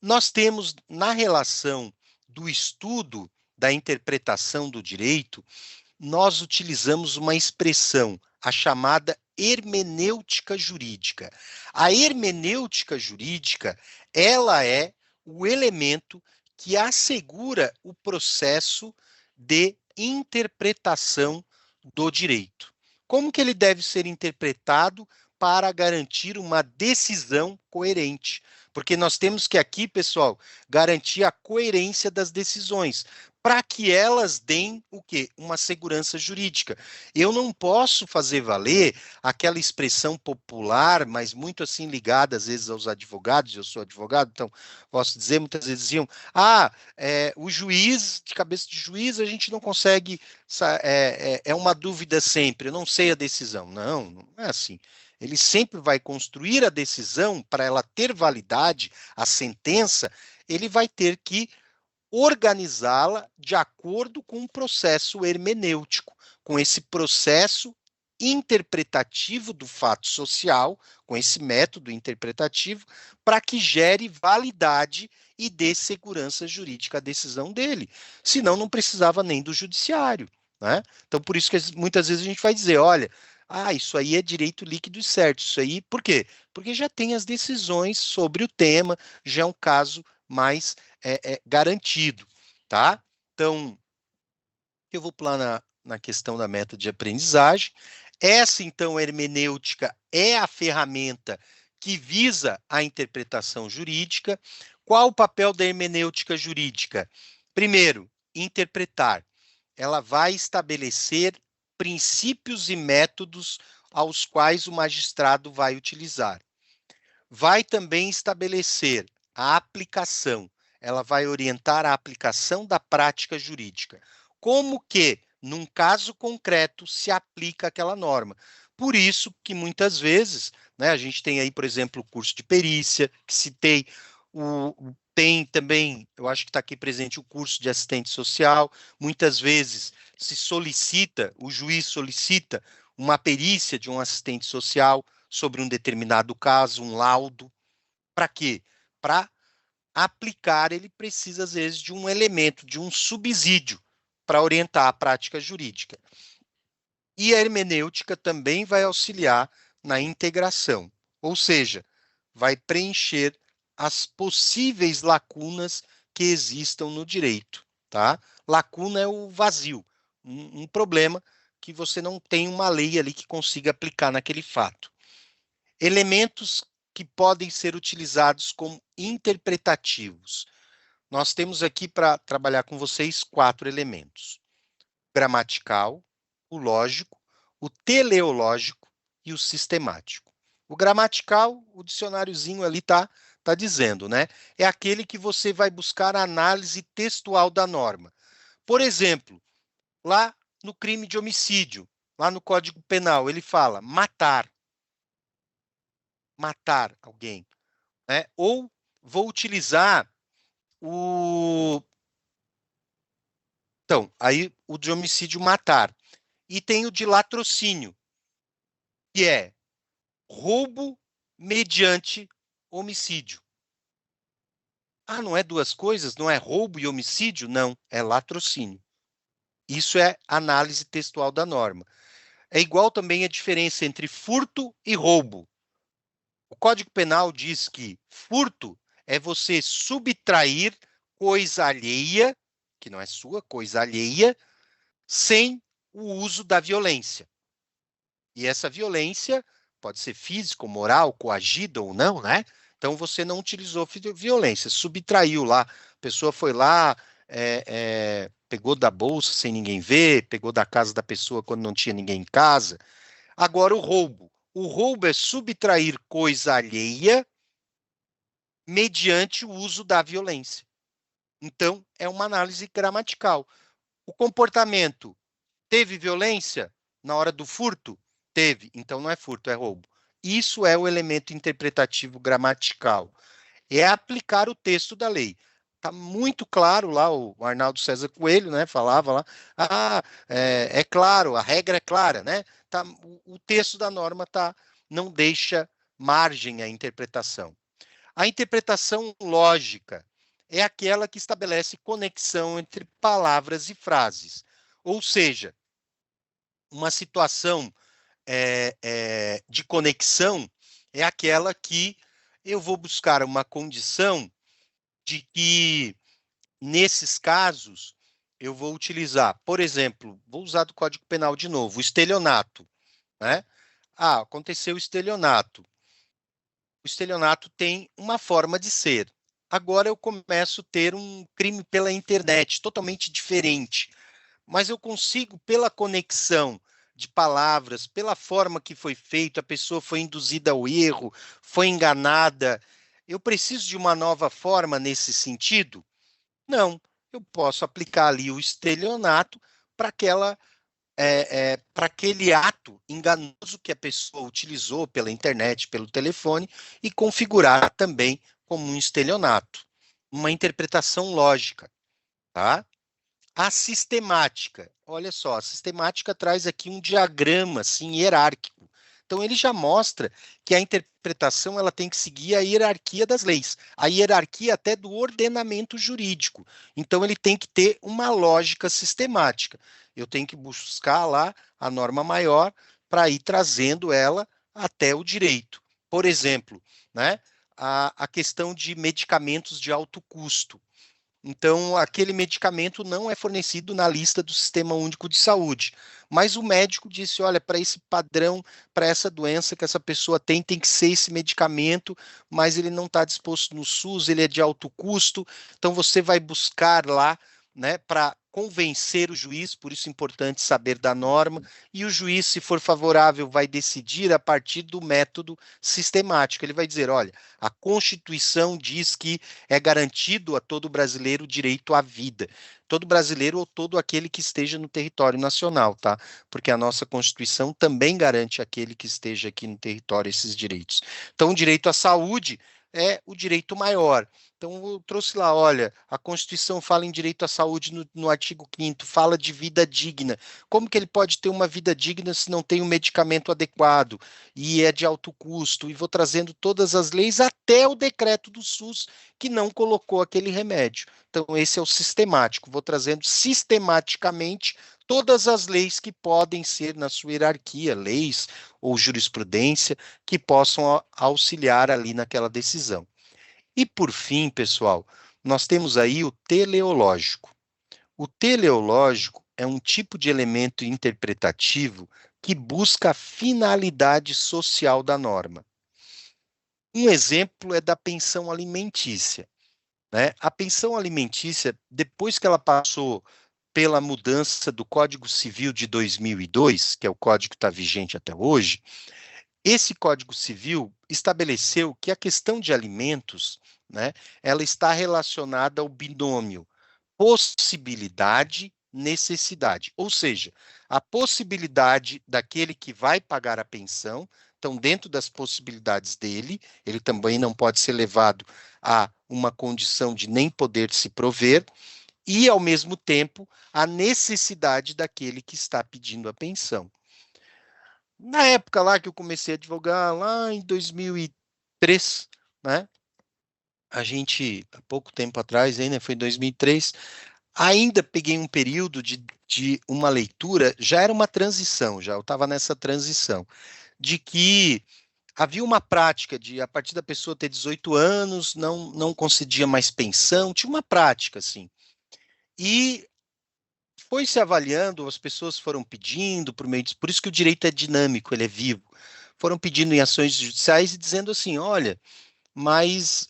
Nós temos, na relação do estudo da interpretação do direito, nós utilizamos uma expressão, a chamada hermenêutica jurídica. A hermenêutica jurídica, ela é o elemento que assegura o processo de interpretação do direito. Como que ele deve ser interpretado para garantir uma decisão coerente? Porque nós temos que aqui, pessoal, garantir a coerência das decisões, para que elas deem o quê? Uma segurança jurídica. Eu não posso fazer valer aquela expressão popular, mas muito assim ligada às vezes aos advogados, eu sou advogado, então posso dizer, muitas vezes diziam, o juiz, de cabeça de juiz, a gente não consegue, é uma dúvida sempre, eu não sei a decisão. Não, não é assim. Ele sempre vai construir a decisão para ela ter validade, a sentença, ele vai ter que organizá-la de acordo com um processo hermenêutico, com esse processo interpretativo do fato social, com esse método interpretativo, para que gere validade e dê segurança jurídica à decisão dele. Senão, não precisava nem do judiciário, né? Então, por isso que muitas vezes a gente vai dizer, olha, isso aí é direito líquido e certo. Isso aí, por quê? Porque já tem as decisões sobre o tema, já é um caso mais garantido, tá? Então, eu vou pular na questão da meta de aprendizagem. Essa, então, hermenêutica é a ferramenta que visa a interpretação jurídica. Qual o papel da hermenêutica jurídica? Primeiro, interpretar. Ela vai estabelecer princípios e métodos aos quais o magistrado vai utilizar. Vai também estabelecer a aplicação. ela vai orientar a aplicação da prática jurídica. Como que, num caso concreto, se aplica aquela norma. Por isso que muitas vezes, né, a gente tem aí, por exemplo, o curso de perícia, que citei, tem também, eu acho que está aqui presente o curso de assistente social, muitas vezes se solicita, o juiz solicita uma perícia de um assistente social sobre um determinado caso, um laudo. Para quê? Para aplicar, ele precisa, às vezes, de um elemento, de um subsídio para orientar a prática jurídica. E a hermenêutica também vai auxiliar na integração, ou seja, vai preencher as possíveis lacunas que existam no direito, tá? Lacuna é o vazio, um problema que você não tem uma lei ali que consiga aplicar naquele fato. Elementos que podem ser utilizados como interpretativos. Nós temos aqui para trabalhar com vocês 4 elementos: o gramatical, o lógico, o teleológico e o sistemático. O gramatical, o dicionáriozinho ali tá dizendo, né? É aquele que você vai buscar a análise textual da norma. Por exemplo, lá no crime de homicídio, lá no Código Penal, ele fala matar alguém, né? Ou vou utilizar o... Então, aí o de homicídio matar. E tem o de latrocínio, que é roubo mediante homicídio. Ah, não é duas coisas? Não é roubo e homicídio? Não, é latrocínio. Isso é análise textual da norma. É igual também a diferença entre furto e roubo. O Código Penal diz que furto é você subtrair coisa alheia, que não é sua, coisa alheia, sem o uso da violência. E essa violência pode ser física, moral, coagida ou não, né? Então você não utilizou violência, subtraiu lá, a pessoa foi lá, pegou da bolsa sem ninguém ver, pegou da casa da pessoa quando não tinha ninguém em casa. Agora o roubo. O roubo é subtrair coisa alheia mediante o uso da violência. Então, é uma análise gramatical. O comportamento teve violência na hora do furto? Teve, então não é furto, é roubo. Isso é o elemento interpretativo gramatical. É aplicar o texto da lei. Está muito claro lá, o Arnaldo César Coelho, né, falava lá, é claro, a regra é clara, né? Tá, o texto da norma não deixa margem à interpretação. A interpretação lógica é aquela que estabelece conexão entre palavras e frases. Ou seja, uma situação de conexão é aquela que eu vou buscar uma condição de que, nesses casos, eu vou utilizar, por exemplo, vou usar do Código Penal de novo, o estelionato, né? Ah, aconteceu o estelionato. O estelionato tem uma forma de ser. Agora eu começo a ter um crime pela internet, totalmente diferente. Mas eu consigo, pela conexão de palavras, pela forma que foi feito, a pessoa foi induzida ao erro, foi enganada. Eu preciso de uma nova forma nesse sentido? Não. Eu posso aplicar ali o estelionato para para aquele ato enganoso que a pessoa utilizou pela internet, pelo telefone, e configurar também como um estelionato. Uma interpretação lógica, tá? A sistemática, olha só, a sistemática traz aqui um diagrama assim hierárquico. Então ele já mostra que a interpretação ela tem que seguir a hierarquia das leis, a hierarquia até do ordenamento jurídico. Então ele tem que ter uma lógica sistemática. Eu tenho que buscar lá a norma maior para ir trazendo ela até o direito. Por exemplo, né, a questão de medicamentos de alto custo. Então, aquele medicamento não é fornecido na lista do Sistema Único de Saúde. Mas o médico disse: olha, para esse padrão, para essa doença que essa pessoa tem que ser esse medicamento, mas ele não está disposto no SUS, ele é de alto custo. Então, você vai buscar lá, né, para convencer o juiz, por isso é importante saber da norma, e o juiz, se for favorável, vai decidir a partir do método sistemático. Ele vai dizer, olha, a Constituição diz que é garantido a todo brasileiro o direito à vida. Todo brasileiro ou todo aquele que esteja no território nacional, tá? Porque a nossa Constituição também garante àquele que esteja aqui no território esses direitos. Então, o direito à saúde é o direito maior. Então, eu trouxe lá, olha, a Constituição fala em direito à saúde no artigo 5º, fala de vida digna. Como que ele pode ter uma vida digna se não tem um medicamento adequado e é de alto custo? E vou trazendo todas as leis até o decreto do SUS, que não colocou aquele remédio. Então, esse é o sistemático. Vou trazendo sistematicamente todas as leis que podem ser, na sua hierarquia, leis ou jurisprudência, que possam auxiliar ali naquela decisão. E por fim, pessoal, nós temos aí o teleológico. O teleológico é um tipo de elemento interpretativo que busca a finalidade social da norma. Um exemplo é da pensão alimentícia, né? A pensão alimentícia, depois que ela passou pela mudança do Código Civil de 2002, que é o código que está vigente até hoje, esse Código Civil estabeleceu que a questão de alimentos, né, ela está relacionada ao binômio possibilidade, necessidade. Ou seja, a possibilidade daquele que vai pagar a pensão, então, dentro das possibilidades dele, ele também não pode ser levado a uma condição de nem poder se prover, e, ao mesmo tempo, a necessidade daquele que está pedindo a pensão. Na época lá que eu comecei a advogar, lá em 2003, né? A gente, há pouco tempo atrás, ainda foi em 2003, ainda peguei um período de uma leitura, já era uma transição, já eu estava nessa transição, de que havia uma prática de, a partir da pessoa ter 18 anos, não concedia mais pensão, tinha uma prática, assim. E foi se avaliando, as pessoas foram pedindo, por isso que o direito é dinâmico, ele é vivo, foram pedindo em ações judiciais e dizendo assim, olha, mas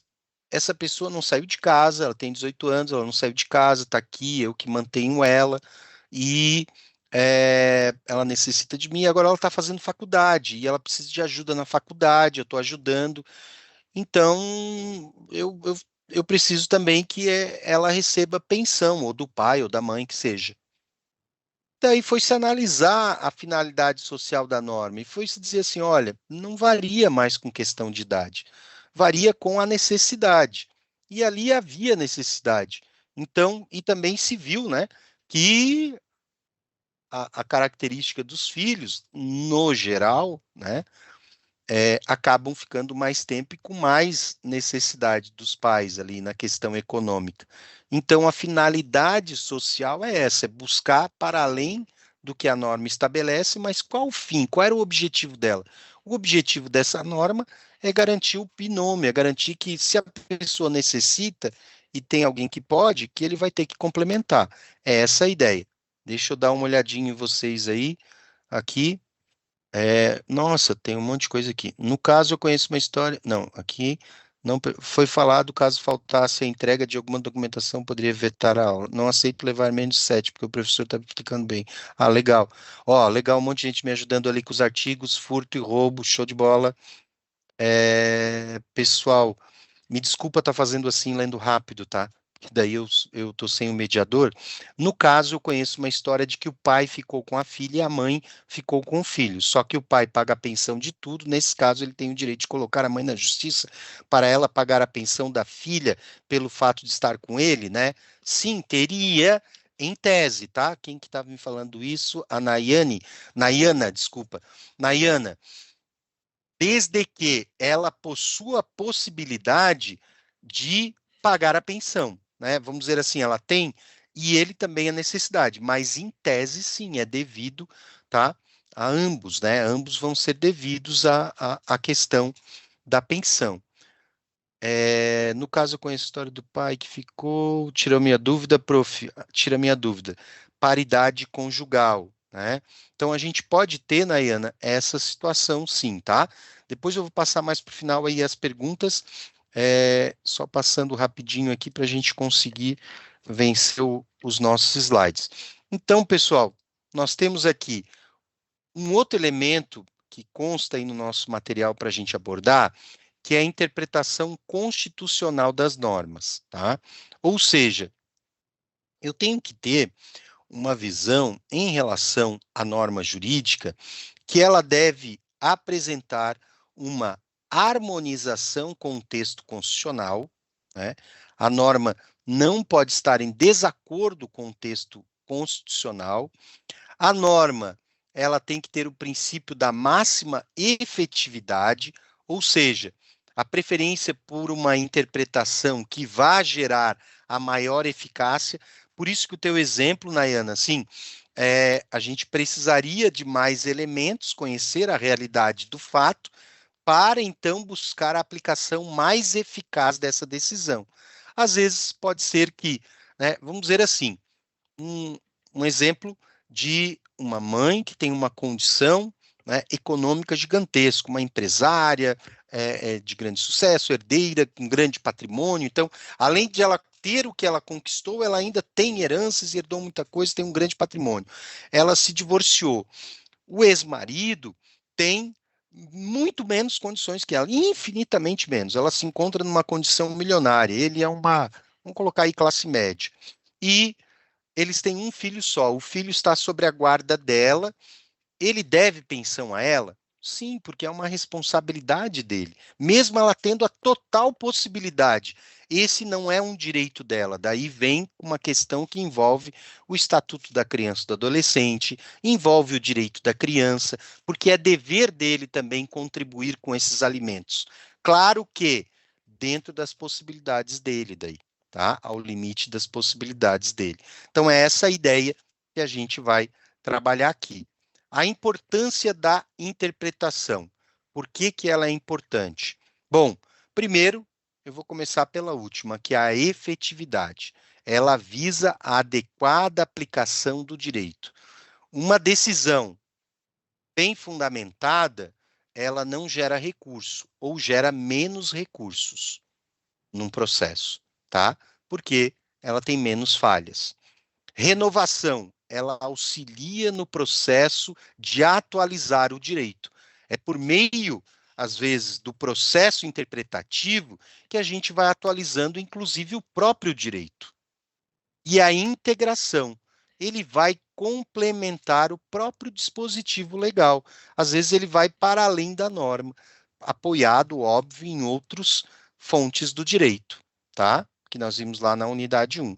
essa pessoa não saiu de casa, ela tem 18 anos, ela não saiu de casa, está aqui, eu que mantenho ela, e ela necessita de mim, agora ela está fazendo faculdade, e ela precisa de ajuda na faculdade, eu estou ajudando, então eu preciso também que ela receba pensão, ou do pai, ou da mãe, que seja. Daí foi se analisar a finalidade social da norma e foi se dizer assim, olha, não varia mais com questão de idade, varia com a necessidade. E ali havia necessidade. Então, e também se viu, né, que a característica dos filhos, no geral, né, acabam ficando mais tempo e com mais necessidade dos pais ali na questão econômica. Então, a finalidade social é essa, é buscar para além do que a norma estabelece, mas qual o fim? Qual era o objetivo dela? O objetivo dessa norma é garantir o binômio, é garantir que se a pessoa necessita e tem alguém que pode, que ele vai ter que complementar. É essa a ideia. Deixa eu dar uma olhadinha em vocês aí, aqui. Nossa, tem um monte de coisa aqui. No caso, eu conheço uma história. Não, aqui não foi falado, caso faltasse a entrega de alguma documentação, poderia vetar a aula. Não aceito levar menos 7, porque o professor está explicando bem. Ah, legal. Ó, legal, um monte de gente me ajudando ali com os artigos, furto e roubo, show de bola. Pessoal, me desculpa estar fazendo assim, lendo rápido, tá? Que daí eu tô sem o mediador. No caso, eu conheço uma história de que o pai ficou com a filha e a mãe ficou com o filho. Só que o pai paga a pensão de tudo. Nesse caso, ele tem o direito de colocar a mãe na justiça para ela pagar a pensão da filha pelo fato de estar com ele, né? Sim, teria. Em tese, tá? Quem que estava me falando isso? A Nayana, desculpa. Nayana, desde que ela possua a possibilidade de pagar a pensão, né? Vamos dizer assim, ela tem e ele também a necessidade, mas em tese sim é devido, tá? A ambos, né? Ambos vão ser devidos à questão da pensão. No caso, eu conheço a história do pai que ficou, tirou minha dúvida, prof, tira minha dúvida. Paridade conjugal, né? Então a gente pode ter, Nayana, essa situação sim, tá? Depois eu vou passar mais para o final aí as perguntas, só passando rapidinho aqui para a gente conseguir venceu os nossos slides. Então, pessoal, nós temos aqui um outro elemento que consta aí no nosso material para a gente abordar, que é a interpretação constitucional das normas, tá? Ou seja, eu tenho que ter uma visão em relação à norma jurídica que ela deve apresentar uma harmonização com o texto constitucional, né? A norma não pode estar em desacordo com o texto constitucional. A norma, ela tem que ter o princípio da máxima efetividade, ou seja, a preferência por uma interpretação que vá gerar a maior eficácia. Por isso que o teu exemplo, Nayana, sim, a gente precisaria de mais elementos, conhecer a realidade do fato, para então buscar a aplicação mais eficaz dessa decisão. Às vezes pode ser que, né, vamos dizer assim, um, um exemplo de uma mãe que tem uma condição, né, econômica gigantesca, uma empresária de grande sucesso, herdeira, com grande patrimônio. Então, além de ela ter o que ela conquistou, ela ainda tem heranças, herdou muita coisa, tem um grande patrimônio. Ela se divorciou. O ex-marido tem muito menos condições que ela, infinitamente menos. Ela se encontra numa condição milionária. Ele é uma, vamos colocar aí, classe média. E eles têm um filho só. O filho está sob a guarda dela. Ele deve pensão a ela? Sim, porque é uma responsabilidade dele, mesmo ela tendo a total possibilidade. Esse não é um direito dela. Daí vem uma questão que envolve o Estatuto da Criança e do Adolescente, envolve o direito da criança, porque é dever dele também contribuir com esses alimentos. Claro que dentro das possibilidades dele, daí, tá? Ao limite das possibilidades dele. Então é essa a ideia que a gente vai trabalhar aqui. A importância da interpretação. Por que que ela é importante? Bom, primeiro, eu vou começar pela última, que é a efetividade. Ela visa a adequada aplicação do direito. Uma decisão bem fundamentada, ela não gera recurso ou gera menos recursos num processo, tá? Porque ela tem menos falhas. Renovação, ela auxilia no processo de atualizar o direito. É por meio, às vezes, do processo interpretativo que a gente vai atualizando, inclusive, o próprio direito. E a integração, ele vai complementar o próprio dispositivo legal. Às vezes, ele vai para além da norma, apoiado, óbvio, em outras fontes do direito, tá? Que nós vimos lá na unidade 1.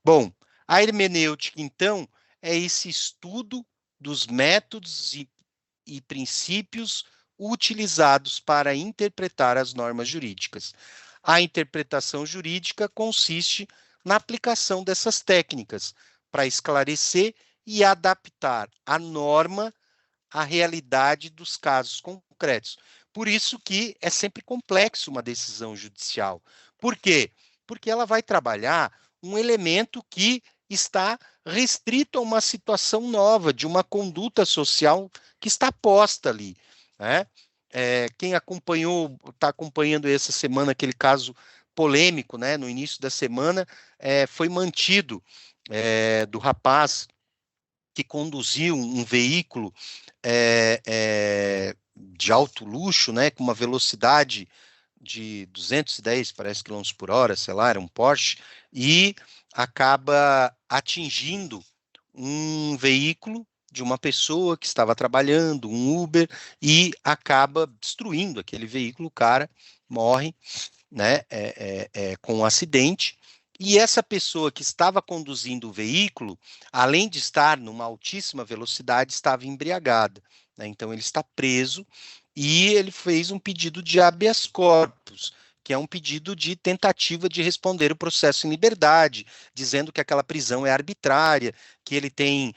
Bom, a hermenêutica, então, é esse estudo dos métodos e princípios utilizados para interpretar as normas jurídicas. A interpretação jurídica consiste na aplicação dessas técnicas para esclarecer e adaptar a norma à realidade dos casos concretos. Por isso que é sempre complexo uma decisão judicial. Por quê? Porque ela vai trabalhar um elemento que está restrito a uma situação nova, de uma conduta social que está posta ali, né? Quem acompanhou, está acompanhando essa semana aquele caso polêmico, né? No início da semana, foi mantido do rapaz que conduziu um veículo de alto luxo, né? Com uma velocidade de 210, parece, quilômetros por hora, sei lá, era um Porsche, e acaba atingindo um veículo de uma pessoa que estava trabalhando, um Uber, e acaba destruindo aquele veículo, o cara morre, né, com um acidente, e essa pessoa que estava conduzindo o veículo, além de estar numa altíssima velocidade, estava embriagada, né, então ele está preso, e ele fez um pedido de habeas corpus, que é um pedido de tentativa de responder o processo em liberdade, dizendo que aquela prisão é arbitrária, que ele tem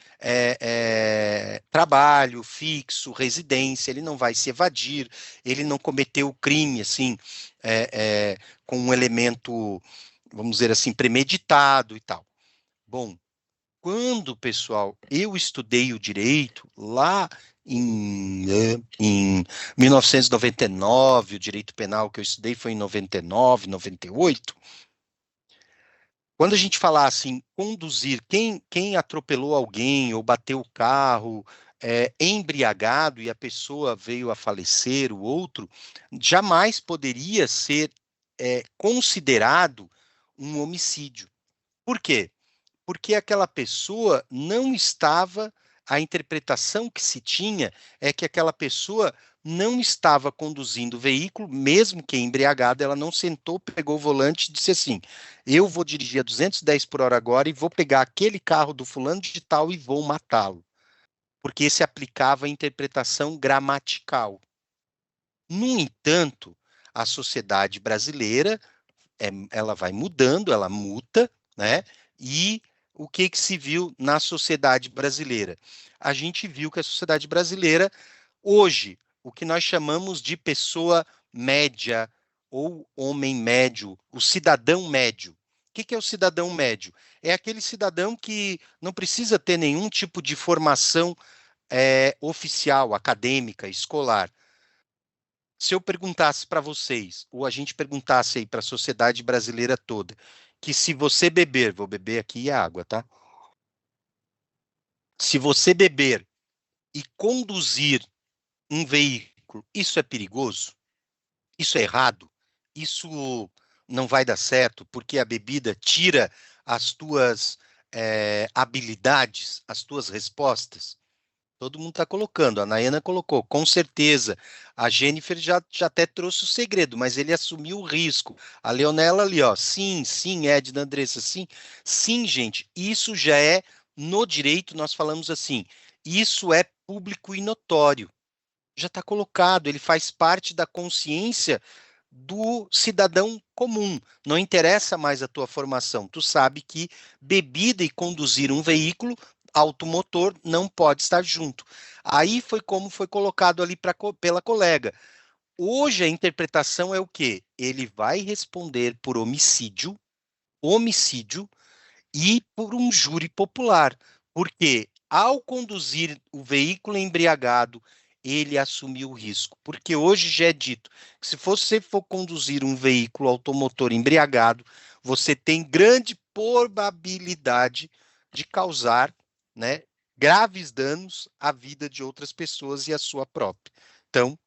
trabalho fixo, residência, ele não vai se evadir, ele não cometeu o crime, assim, com um elemento, vamos dizer assim, premeditado e tal. Bom, quando, pessoal, eu estudei o direito lá em 1999, o direito penal que eu estudei foi em 99, 98, Quando a gente falar assim, conduzir, quem atropelou alguém ou bateu o carro embriagado e a pessoa veio a falecer, o outro, jamais poderia ser considerado um homicídio. Por quê? Porque aquela pessoa não estava, a interpretação que se tinha é que aquela pessoa não estava conduzindo o veículo, mesmo que embriagada, ela não sentou, pegou o volante e disse assim: eu vou dirigir a 210 por hora agora e vou pegar aquele carro do fulano de tal e vou matá-lo. Porque se aplicava a interpretação gramatical. No entanto, a sociedade brasileira ela vai mudando, ela muta, né? E o que que se viu na sociedade brasileira? A gente viu que a sociedade brasileira, hoje, o que nós chamamos de pessoa média ou homem médio, o cidadão médio. O que que é o cidadão médio? É aquele cidadão que não precisa ter nenhum tipo de formação oficial, acadêmica, escolar. Se eu perguntasse para vocês, ou a gente perguntasse aí para a sociedade brasileira toda, que se você beber, vou beber aqui a água, tá? Se você beber e conduzir um veículo, isso é perigoso? Isso é errado? Isso não vai dar certo porque a bebida tira as tuas habilidades, as tuas respostas? Todo mundo está colocando, a Nayana colocou, com certeza. A Jennifer já até trouxe o segredo, mas ele assumiu o risco. A Leonela ali, ó, sim, sim, Edna, Andressa, sim. Sim, gente, isso já é no direito, nós falamos assim, isso é público e notório. Já está colocado, ele faz parte da consciência do cidadão comum. Não interessa mais a tua formação. Tu sabe que bebida e conduzir um veículo automotor não pode estar junto. Aí foi como foi colocado ali pela colega. Hoje a interpretação é o quê? Ele vai responder por homicídio e por um júri popular, porque ao conduzir o veículo embriagado, ele assumiu o risco. Porque hoje já é dito que se você for conduzir um veículo automotor embriagado, você tem grande probabilidade de causar, né, graves danos à vida de outras pessoas e à sua própria. Então,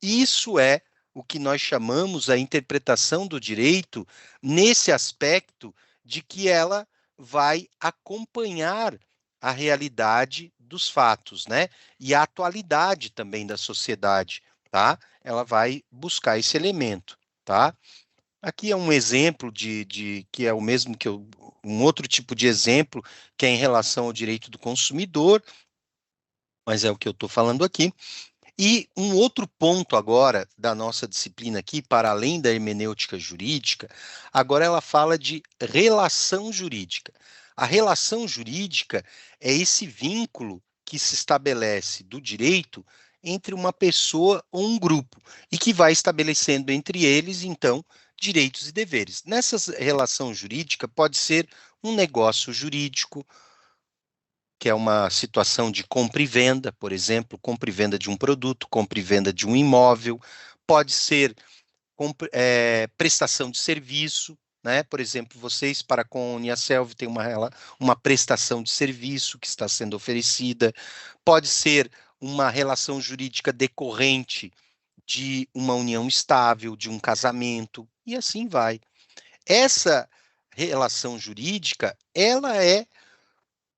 isso é o que nós chamamos a interpretação do direito nesse aspecto de que ela vai acompanhar a realidade dos fatos, né? E a atualidade também da sociedade, tá? Ela vai buscar esse elemento, tá? Aqui é um exemplo de que é o mesmo que um outro tipo de exemplo que é em relação ao direito do consumidor, mas é o que eu estou falando aqui. E um outro ponto agora da nossa disciplina aqui, para além da hermenêutica jurídica, agora ela fala de relação jurídica. A relação jurídica é esse vínculo que se estabelece do direito entre uma pessoa ou um grupo e que vai estabelecendo entre eles, então, direitos e deveres. Nessa relação jurídica pode ser um negócio jurídico, que é uma situação de compra e venda, por exemplo, compra e venda de um produto, compra e venda de um imóvel, pode ser prestação de serviço, né? Por exemplo, vocês para com a Uniaselv têm uma prestação de serviço que está sendo oferecida, pode ser uma relação jurídica decorrente de uma união estável, de um casamento, e assim vai. Essa relação jurídica, ela é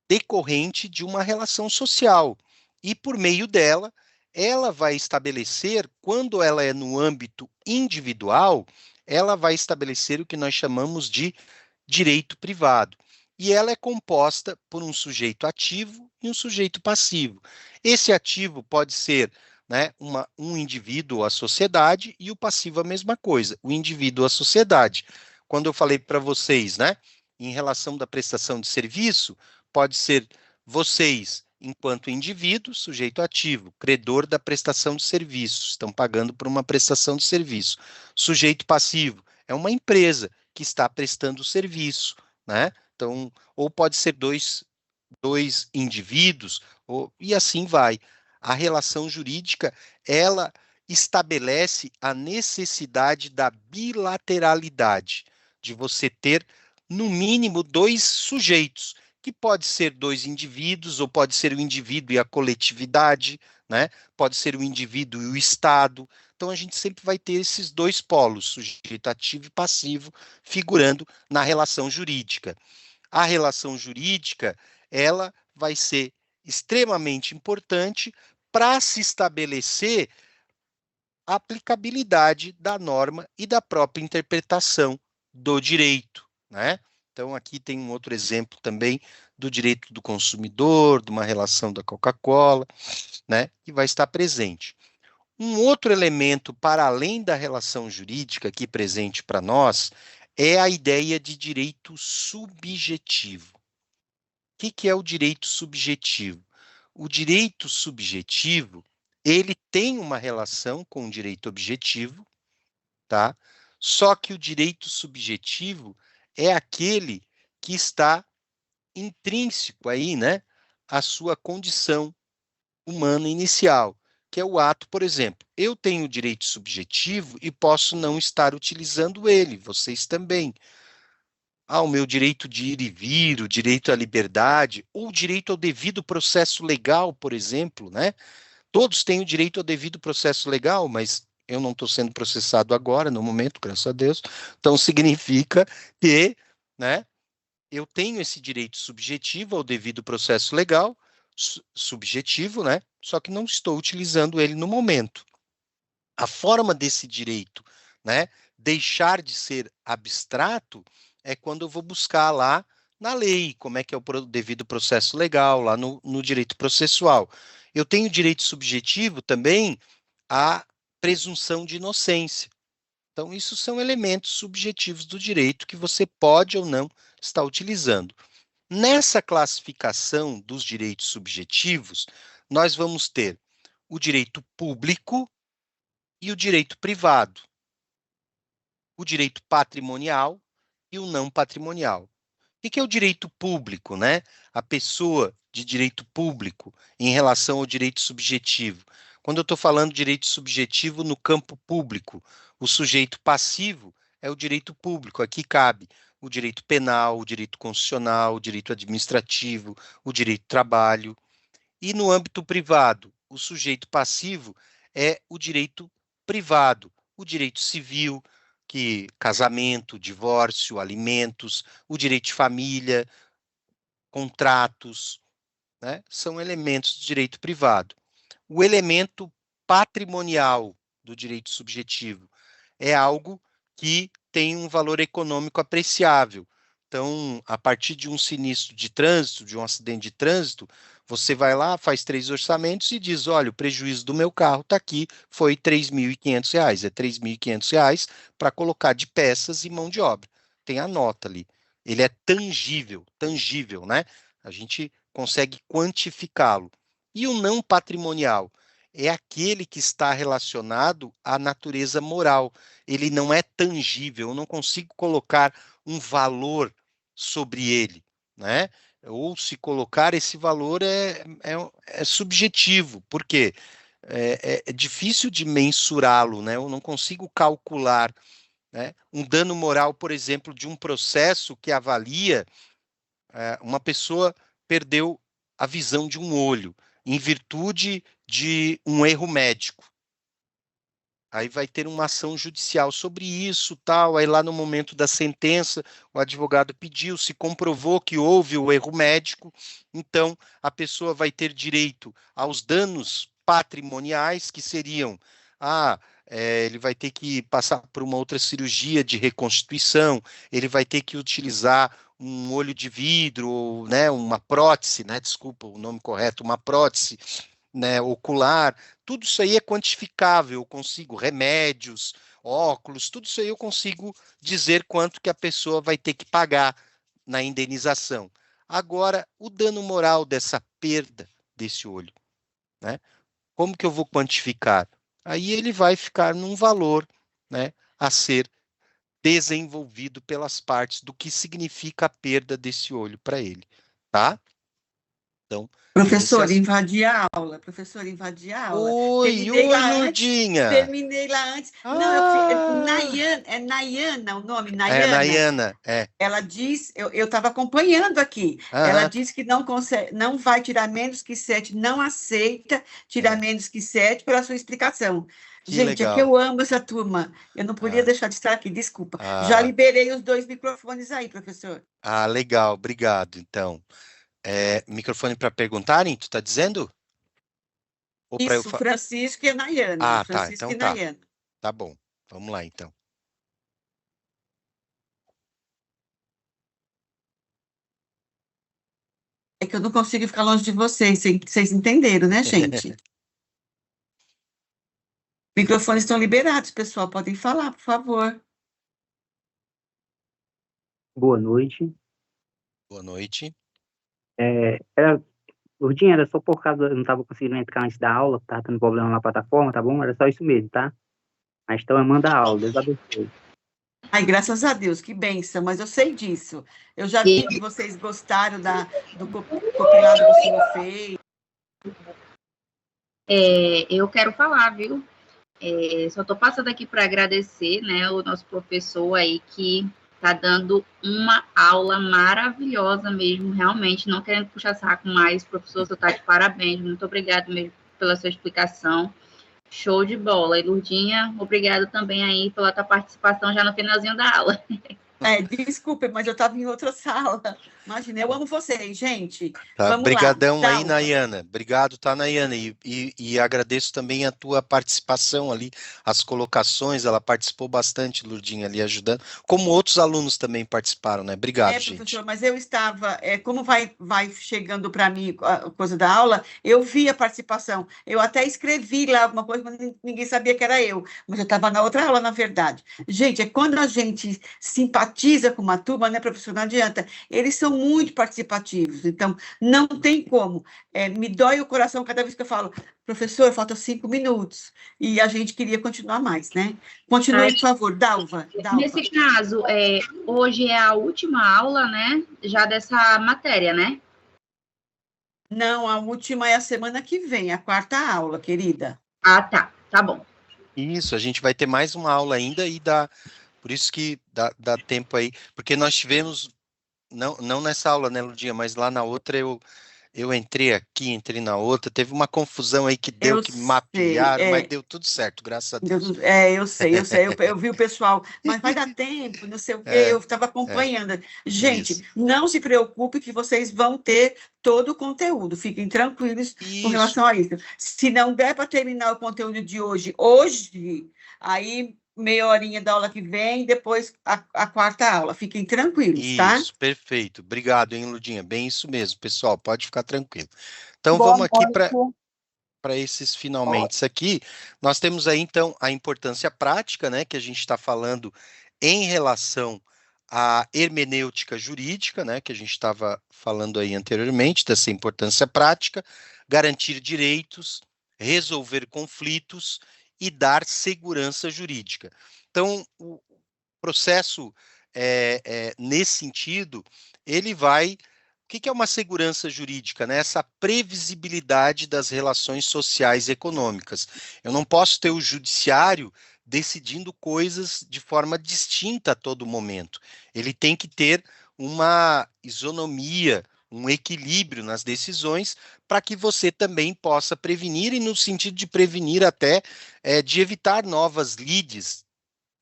decorrente de uma relação social. E por meio dela, ela vai estabelecer, quando ela é no âmbito individual, ela vai estabelecer o que nós chamamos de direito privado. E ela é composta por um sujeito ativo e um sujeito passivo. Esse ativo pode ser, né, um indivíduo ou a sociedade, e o passivo a mesma coisa, o indivíduo ou a sociedade. Quando eu falei para vocês, né, em relação da prestação de serviço, pode ser vocês, enquanto indivíduo, sujeito ativo, credor da prestação de serviço, estão pagando por uma prestação de serviço. Sujeito passivo é uma empresa que está prestando o serviço, né? Então, ou pode ser dois indivíduos, e assim vai. A relação jurídica, ela estabelece a necessidade da bilateralidade, de você ter no mínimo 2 sujeitos, que pode ser 2 indivíduos, ou pode ser o indivíduo e a coletividade, né? Pode ser o indivíduo e o Estado. Então, a gente sempre vai ter esses 2 polos, sujeito ativo e passivo, figurando na relação jurídica. A relação jurídica, ela vai ser extremamente importante para se estabelecer a aplicabilidade da norma e da própria interpretação do direito, né? Então, aqui tem um outro exemplo também do direito do consumidor, de uma relação da Coca-Cola, né, que vai estar presente. Um outro elemento para além da relação jurídica aqui presente para nós é a ideia de direito subjetivo. O que é o direito subjetivo? O direito subjetivo, ele tem uma relação com o direito objetivo, tá? Só que o direito subjetivo é aquele que está intrínseco aí, né, à sua condição humana inicial, que é o ato, por exemplo, eu tenho direito subjetivo e posso não estar utilizando ele, vocês também. O meu direito de ir e vir, o direito à liberdade, ou o direito ao devido processo legal, por exemplo, né? Todos têm o direito ao devido processo legal, mas eu não estou sendo processado agora, no momento, graças a Deus. Então, significa que, né, eu tenho esse direito subjetivo ao devido processo legal, subjetivo, né? Só que não estou utilizando ele no momento. A forma desse direito, né, deixar de ser abstrato é quando eu vou buscar lá na lei, como é que é o devido processo legal, lá no direito processual. Eu tenho direito subjetivo também à presunção de inocência. Então, isso são elementos subjetivos do direito que você pode ou não estar utilizando. Nessa classificação dos direitos subjetivos, nós vamos ter o direito público e o direito privado, o direito patrimonial e o não patrimonial. O que é o direito público, né? A pessoa de direito público em relação ao direito subjetivo. Quando eu estou falando de direito subjetivo no campo público, o sujeito passivo é o direito público. Aqui cabe o direito penal, o direito constitucional, o direito administrativo, o direito do trabalho. E no âmbito privado, o sujeito passivo é o direito privado, o direito civil, que casamento, divórcio, alimentos, o direito de família, contratos, né, são elementos do direito privado. O elemento patrimonial do direito subjetivo é algo que tem um valor econômico apreciável. Então, a partir de um sinistro de trânsito, de um acidente de trânsito, você vai lá, faz 3 orçamentos e diz: olha, o prejuízo do meu carro está aqui, foi R$ 3.500. É R$ 3.500 para colocar de peças e mão de obra. Tem a nota ali. Ele é tangível, né? A gente consegue quantificá-lo. E o não patrimonial é aquele que está relacionado à natureza moral. Ele não é tangível, eu não consigo colocar um valor sobre ele, né? Ou se colocar esse valor é subjetivo, porque é difícil de mensurá-lo, né? Eu não consigo calcular, né? Um dano moral, por exemplo, de um processo que avalia uma pessoa perdeu a visão de um olho em virtude de um erro médico. Aí vai ter uma ação judicial sobre isso, tal. Aí lá no momento da sentença, o advogado pediu, se comprovou que houve o erro médico, então a pessoa vai ter direito aos danos patrimoniais, que seriam, ele vai ter que passar por uma outra cirurgia de reconstituição, ele vai ter que utilizar um olho de vidro, ou, né, uma prótese, né, desculpa o nome correto, uma prótese, né, ocular, tudo isso aí é quantificável, eu consigo, remédios, óculos, tudo isso aí eu consigo dizer quanto que a pessoa vai ter que pagar na indenização. Agora, o dano moral dessa perda desse olho, né? Como que eu vou quantificar? Aí ele vai ficar num valor, né, a ser desenvolvido pelas partes do que significa a perda desse olho para ele, tá? Então, Professor, invadi a aula. Professor, invadi a aula. Oi, Lourdinha. Terminei lá antes. Não, é Nayana o nome, É, Nayana. Nayana, é. Ela diz, eu estava acompanhando aqui, ela diz que não consegue, não vai tirar menos que 7, não aceita tirar menos que 7 pela sua explicação. Que Gente, é que legal. eu amo essa turma. Eu não podia deixar de estar aqui, desculpa. Já liberei os 2 microfones aí, professor. Legal, obrigado. Então, microfone para perguntarem, tu está dizendo? Ou para eu Isso, Francisco e a Nayana. tá, Francisco então e tá. Nayana. Tá bom. Vamos lá, então. É que eu não consigo ficar longe de vocês, vocês entenderam, né, gente? Microfones estão liberados, pessoal, podem falar, por favor. Boa noite. Boa noite. Lourdinha, era só por causa, eu não estava conseguindo entrar antes da aula, estava tendo problema na plataforma, tá bom? Era só isso mesmo, tá? Mas então manda a aula, Deus abençoe. Ai, graças a Deus, que bênção, mas eu sei disso. Eu já vi que vocês gostaram do compilado que o senhor fez. Eu quero falar, viu? Só estou passando aqui para agradecer, né, o nosso professor aí que está dando uma aula maravilhosa mesmo, realmente, não querendo puxar saco mais, professor, você está de parabéns, muito obrigado mesmo pela sua explicação, show de bola. E Lourdinha, obrigado também aí pela tua participação já no finalzinho da aula. Desculpe, mas eu estava em outra sala. Imagina, eu amo vocês, gente. Tá, vamos brigadão lá. aí, Nayana. Obrigado, tá, Nayana? E agradeço também a tua participação ali, as colocações, ela participou bastante, Lourdinha, ali ajudando, como outros alunos também participaram, né? Obrigado, gente. Professor, mas eu estava, como vai chegando para mim a coisa da aula, eu vi a participação, eu até escrevi lá alguma coisa, mas ninguém sabia que era eu, mas eu estava na outra aula, na verdade. Gente, é quando a gente simpatiza com uma turma, né, professor, não adianta, eles são muito participativos, então não tem como. Me dói o coração cada vez que eu falo, professor, faltam 5 minutos, e a gente queria continuar mais, né? Continue, por favor, Dalva. Nesse caso, hoje é a última aula, né, já dessa matéria, né? Não, a última é a semana que vem, a 4ª aula, querida. Tá bom. Isso, a gente vai ter mais uma aula ainda e por isso que dá tempo aí, porque nós tivemos, não nessa aula, né, Ludinha, mas lá na outra eu entrei na outra, teve uma confusão aí que deu, que mapearam, mas deu tudo certo, graças a Deus. Eu sei, eu vi o pessoal, mas vai dar tempo, não sei o quê, eu estava acompanhando. Gente, não se preocupe que vocês vão ter todo o conteúdo, fiquem tranquilos com relação a isso. Se não der para terminar o conteúdo de hoje, aí meia horinha da aula que vem, depois a 4ª aula. Fiquem tranquilos, tá? Isso, perfeito. Obrigado, hein, Ludinha? Bem isso mesmo, pessoal, pode ficar tranquilo. Então, vamos aqui para esses finalmente aqui. Nós temos aí, então, a importância prática, né, que a gente está falando em relação à hermenêutica jurídica, né, que a gente estava falando aí anteriormente, dessa importância prática, garantir direitos, resolver conflitos e dar segurança jurídica. Então, o processo, nesse sentido, ele vai... O que é uma segurança jurídica, né? Essa previsibilidade das relações sociais e econômicas. Eu não posso ter o judiciário decidindo coisas de forma distinta a todo momento. Ele tem que ter uma isonomia, um equilíbrio nas decisões, para que você também possa prevenir, e no sentido de prevenir até de evitar novas lides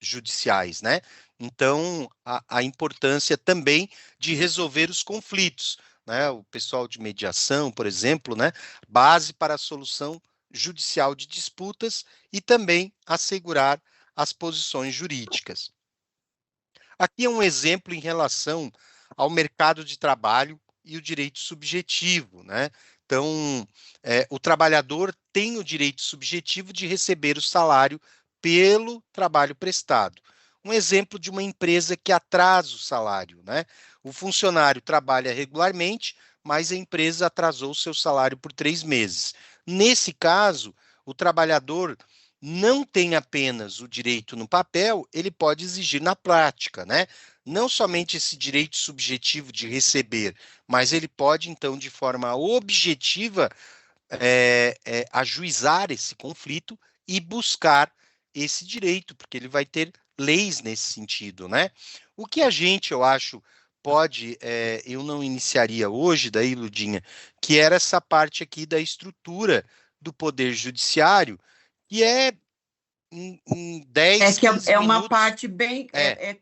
judiciais, né? Então, a importância também de resolver os conflitos, né? O pessoal de mediação, por exemplo, né? Base para a solução judicial de disputas e também assegurar as posições jurídicas. Aqui é um exemplo em relação ao mercado de trabalho e o direito subjetivo, né? Então, o trabalhador tem o direito subjetivo de receber o salário pelo trabalho prestado. Um exemplo de uma empresa que atrasa o salário, né? O funcionário trabalha regularmente, mas a empresa atrasou o seu salário por 3 meses. Nesse caso, o trabalhador não tem apenas o direito no papel, ele pode exigir na prática, né? Não somente esse direito subjetivo de receber, mas ele pode, então, de forma objetiva, ajuizar esse conflito e buscar esse direito, porque ele vai ter leis nesse sentido, né? O que a gente, eu acho, pode, eu não iniciaria hoje, daí, Ludinha, que era essa parte aqui da estrutura do Poder Judiciário, que é em 10, que 15 é uma minutos. parte bem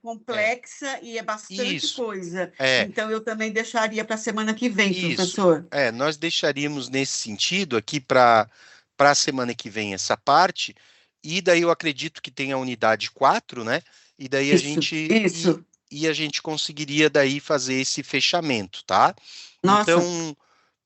complexa e é bastante Isso, coisa. Então, eu também deixaria para a semana que vem, isso. professor. Nós deixaríamos nesse sentido aqui para a semana que vem essa parte, e daí eu acredito que tem a unidade 4, né? E daí Isso. E a gente conseguiria daí fazer esse fechamento, tá? Nossa. Então,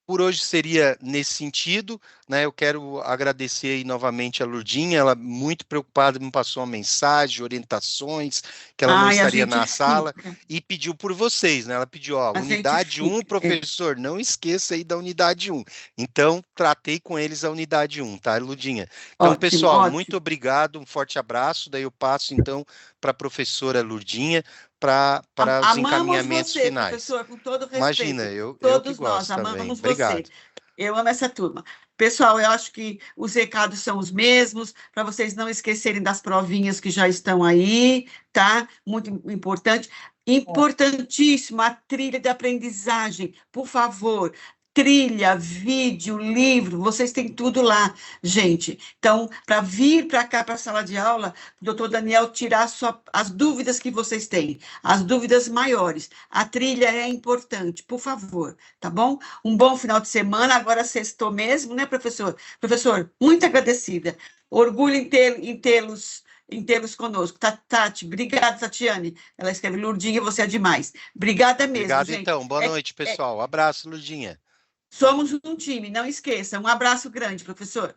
por hoje seria nesse sentido, né? Eu quero agradecer aí novamente a Lurdinha, ela muito preocupada, me passou uma mensagem, orientações, que ela não estaria na sala, e pediu por vocês, né? Ela pediu, unidade 1, professor, não esqueça aí da unidade 1. Então, tratei com eles a unidade 1, tá, Lurdinha? Então, ótimo, pessoal, muito obrigado, um forte abraço, daí eu passo, então, para a professora Lurdinha, para os encaminhamentos você, finais. Professor, com todo respeito. Imagina, eu Todos que gosto nós amamos também. você. Obrigado. Eu amo essa turma. Pessoal, eu acho que os recados são os mesmos, para vocês não esquecerem das provinhas que já estão aí, tá? Muito importante. Importantíssimo, a trilha de aprendizagem, por favor. Trilha, vídeo, livro, vocês têm tudo lá, gente. Então, para vir para cá, para a sala de aula, o doutor Daniel tirar as dúvidas que vocês têm, as dúvidas maiores. A trilha é importante, por favor, tá bom? Um bom final de semana, agora sextou mesmo, né, professor? Professor, muito agradecida. Orgulho em tê-los conosco. Tati, obrigada, Tatiane. Ela escreve, Lurdinha, você é demais. Obrigada mesmo, Obrigado, gente. então. Boa noite, pessoal. Abraço, Lurdinha. Somos um time, não esqueça. Um abraço grande, professor.